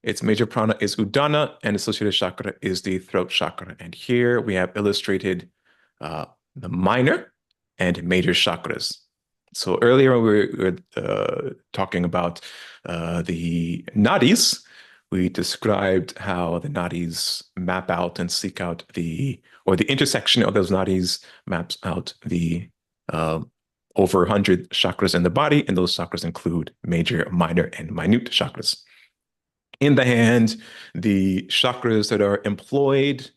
Its major prana is Udana, and associated chakra is the throat chakra. And here we have illustrated the minor and major chakras. So earlier we were talking about the nadis. We described how the nadis map out and seek out or the intersection of those nadis maps out the over 100 chakras in the body, and those chakras include major, minor, and minute chakras. In the hand, the chakras that are employed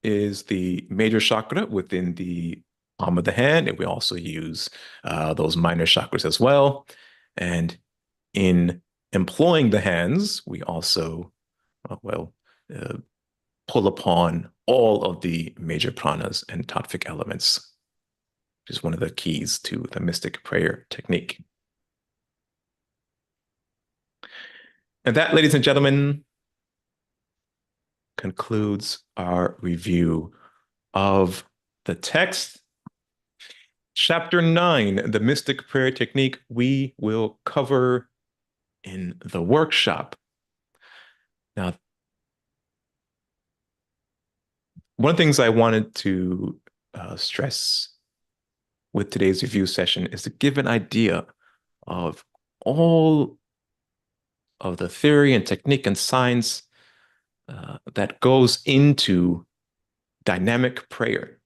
is the major chakra within the palm of the hand, and we also use those minor chakras as well. And in employing the hands, we also, pull upon all of the major pranas and tattvic elements, which is one of the keys to the mystic prayer technique. And that, ladies and gentlemen, concludes our review of the text. Chapter 9, the mystic prayer technique, we will cover in the workshop. Now, one of the things I wanted to stress with today's review session is to give an idea of all of the theory and technique and science that goes into dynamic prayer.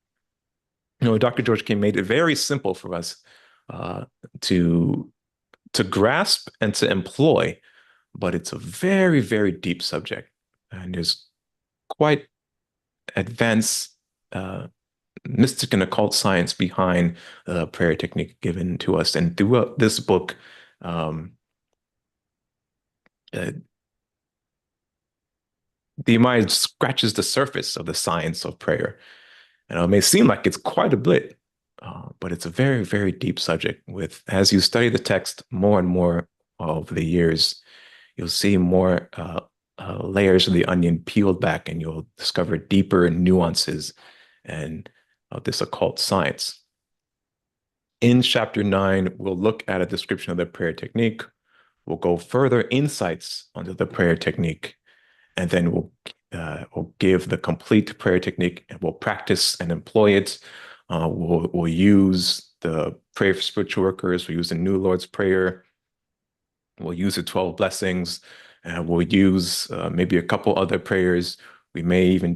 Dr. George King made it very simple for us to grasp and to employ, but it's a very, very deep subject, and there's quite advanced mystic and occult science behind the prayer technique given to us. And throughout this book, Nehemiah scratches the surface of the science of prayer. And it may seem like it's quite a bit, but it's a very, very deep subject. As you study the text more and more over the years, you'll see more layers of the onion peeled back, and you'll discover deeper nuances and this occult science. In chapter 9, we'll look at a description of the prayer technique. We'll go further insights onto the prayer technique, and then we'll give the complete prayer technique, and we'll practice and employ it. We'll use the prayer for spiritual workers. We'll use the New Lord's Prayer. We'll use the 12 blessings. We'll use maybe a couple other prayers. We may even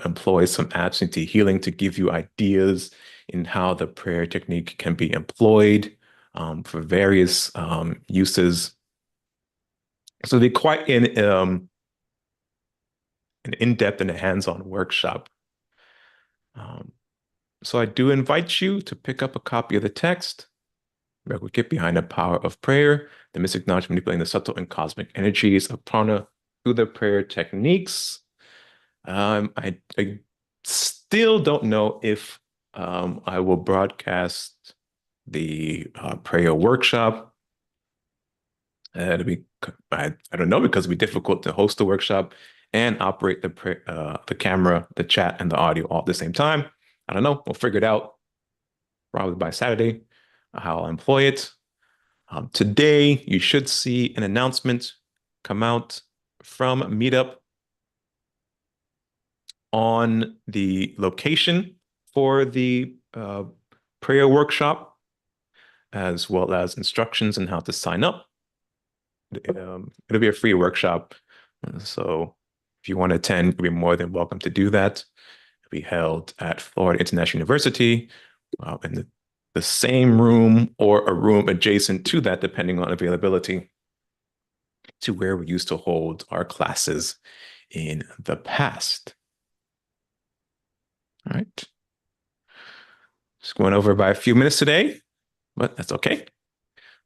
employ some absentee healing to give you ideas in how the prayer technique can be employed for various uses. So it'll be quite an in-depth and a hands-on workshop. So I do invite you to pick up a copy of the text, Get Behind the Power of Prayer, the mystic knowledge manipulating the subtle and cosmic energies of prana through the prayer techniques. I still don't know if I will broadcast the prayer workshop. I don't know, because it'll be difficult to host the workshop and operate the camera, the chat, and the audio all at the same time. I don't know. We'll figure it out probably by Saturday, how I'll employ it. Today, you should see an announcement come out from MeetUp on the location for the prayer workshop, as well as instructions on how to sign up. It'll be a free workshop, so if you want to attend, you'll be more than welcome to do that. It'll be held at Florida International University in the same room or a room adjacent to that, depending on availability, to where we used to hold our classes in the past. All right. Just going over by a few minutes today, but that's okay.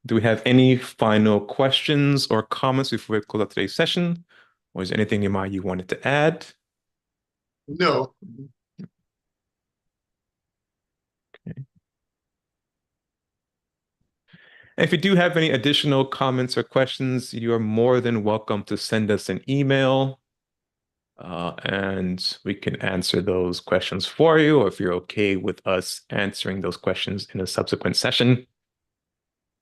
Do we have any final questions or comments before we close out today's session? Or is there anything, Nehemiah, you wanted to add? No. Okay. If you do have any additional comments or questions, you are more than welcome to send us an email, and we can answer those questions for you, or if you're okay with us answering those questions in a subsequent session,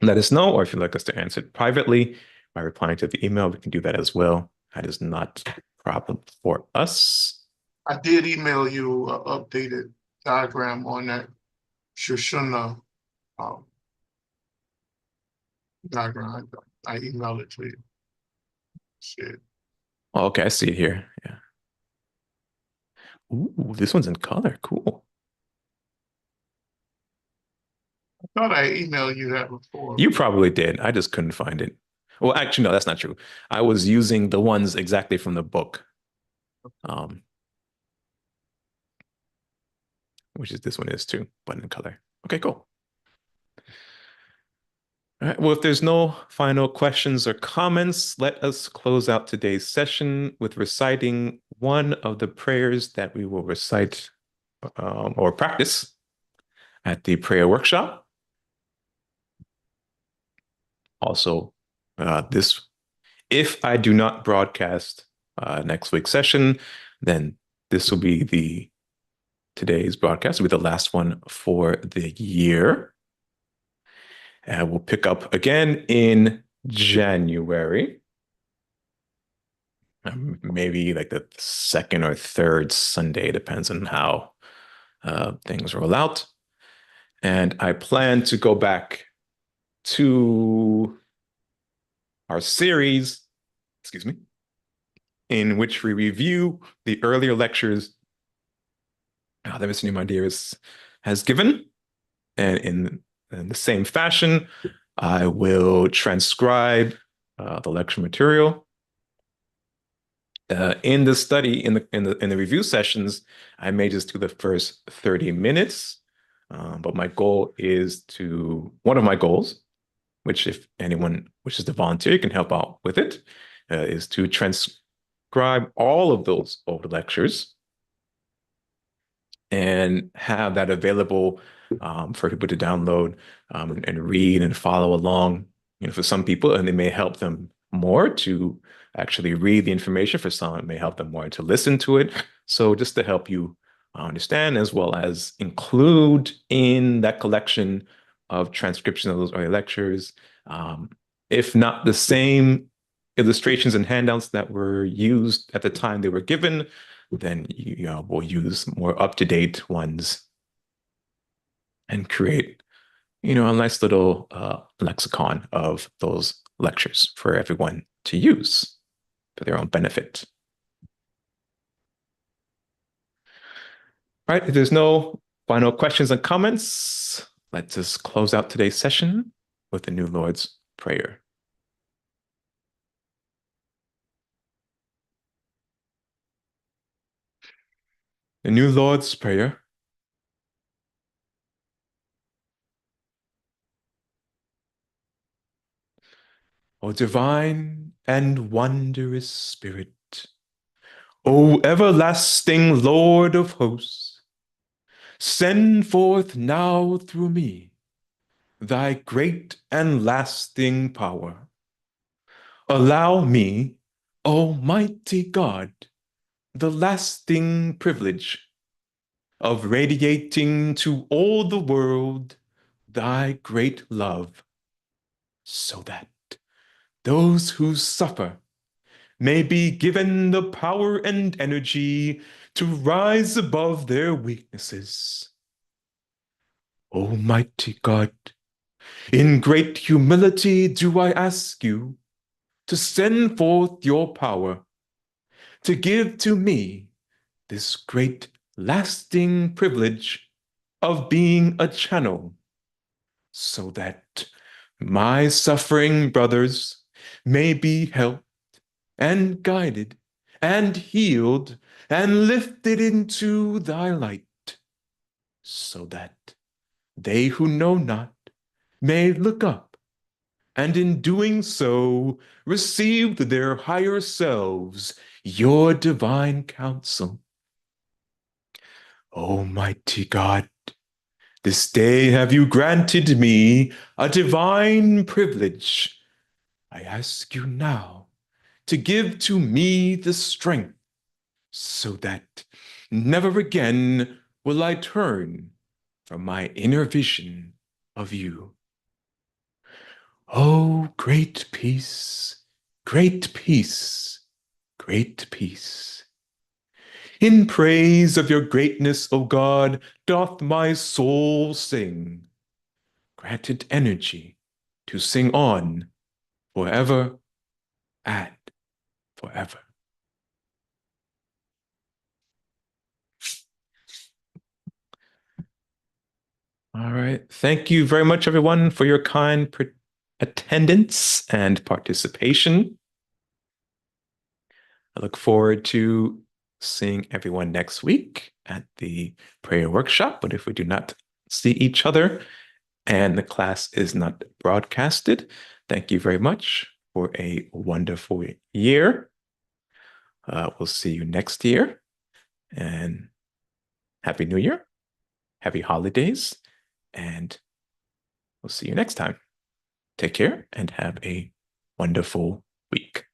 let us know. Or if you'd like us to answer it privately by replying to the email, we can do that as well. That is not a problem for us. I did email you an updated diagram on that Shoshana diagram. I emailed it to you. Shit. Oh, okay, I see it here. Yeah. Ooh, this one's in color. Cool. I thought I emailed you that before. You probably did. I just couldn't find it. Well, actually, no, that's not true. I was using the ones exactly from the book, which is this one is too, but in color. Okay, cool. All right. Well, if there's no final questions or comments, let us close out today's session with reciting one of the prayers that we will recite or practice at the prayer workshop. Also, if I do not broadcast next week's session, then this will be today's broadcast will be the last one for the year. And we'll pick up again in January, maybe like the second or third Sunday, depends on how things roll out. And I plan to go back to our series, in which we review the earlier lectures that Mr. Nehemiah Davis has given. And in the same fashion, I will transcribe the lecture material. In the study, in the review sessions, I may just do the first 30 minutes. But my goal is one of my goals, which if anyone wishes to volunteer, you can help out with it, is to transcribe all of those old lectures and have that available for people to download and read and follow along. For some people, and it may help them more to actually read the information. For some, it may help them more to listen to it. So just to help you understand, as well as include in that collection of transcription of those early lectures, if not the same illustrations and handouts that were used at the time they were given, then we'll use more up-to-date ones and create a nice little lexicon of those lectures for everyone to use for their own benefit. All right, if there's no final questions and comments, let's just close out today's session with the New Lord's Prayer. The New Lord's Prayer. O divine and wondrous Spirit, O everlasting Lord of hosts, send forth now through me thy great and lasting power. Allow me, Almighty God, the lasting privilege of radiating to all the world thy great love, so that those who suffer may be given the power and energy to rise above their weaknesses. Almighty God, in great humility do I ask you to send forth your power to give to me this great lasting privilege of being a channel, so that my suffering brothers may be helped and guided and healed and lifted into thy light, so that they who know not may look up, and in doing so receive to their higher selves your divine counsel. Almighty God, this day have you granted me a divine privilege. I ask you now to give to me the strength, so that never again will I turn from my inner vision of you. Oh, great peace, great peace, great peace. In praise of your greatness, O God, doth my soul sing. Grant it energy to sing on forever and forever. All right. Thank you very much, everyone, for your kind attendance and participation. I look forward to seeing everyone next week at the prayer workshop. But if we do not see each other and the class is not broadcasted, thank you very much for a wonderful year. We'll see you next year. And Happy New Year, happy holidays, and we'll see you next time. Take care and have a wonderful week.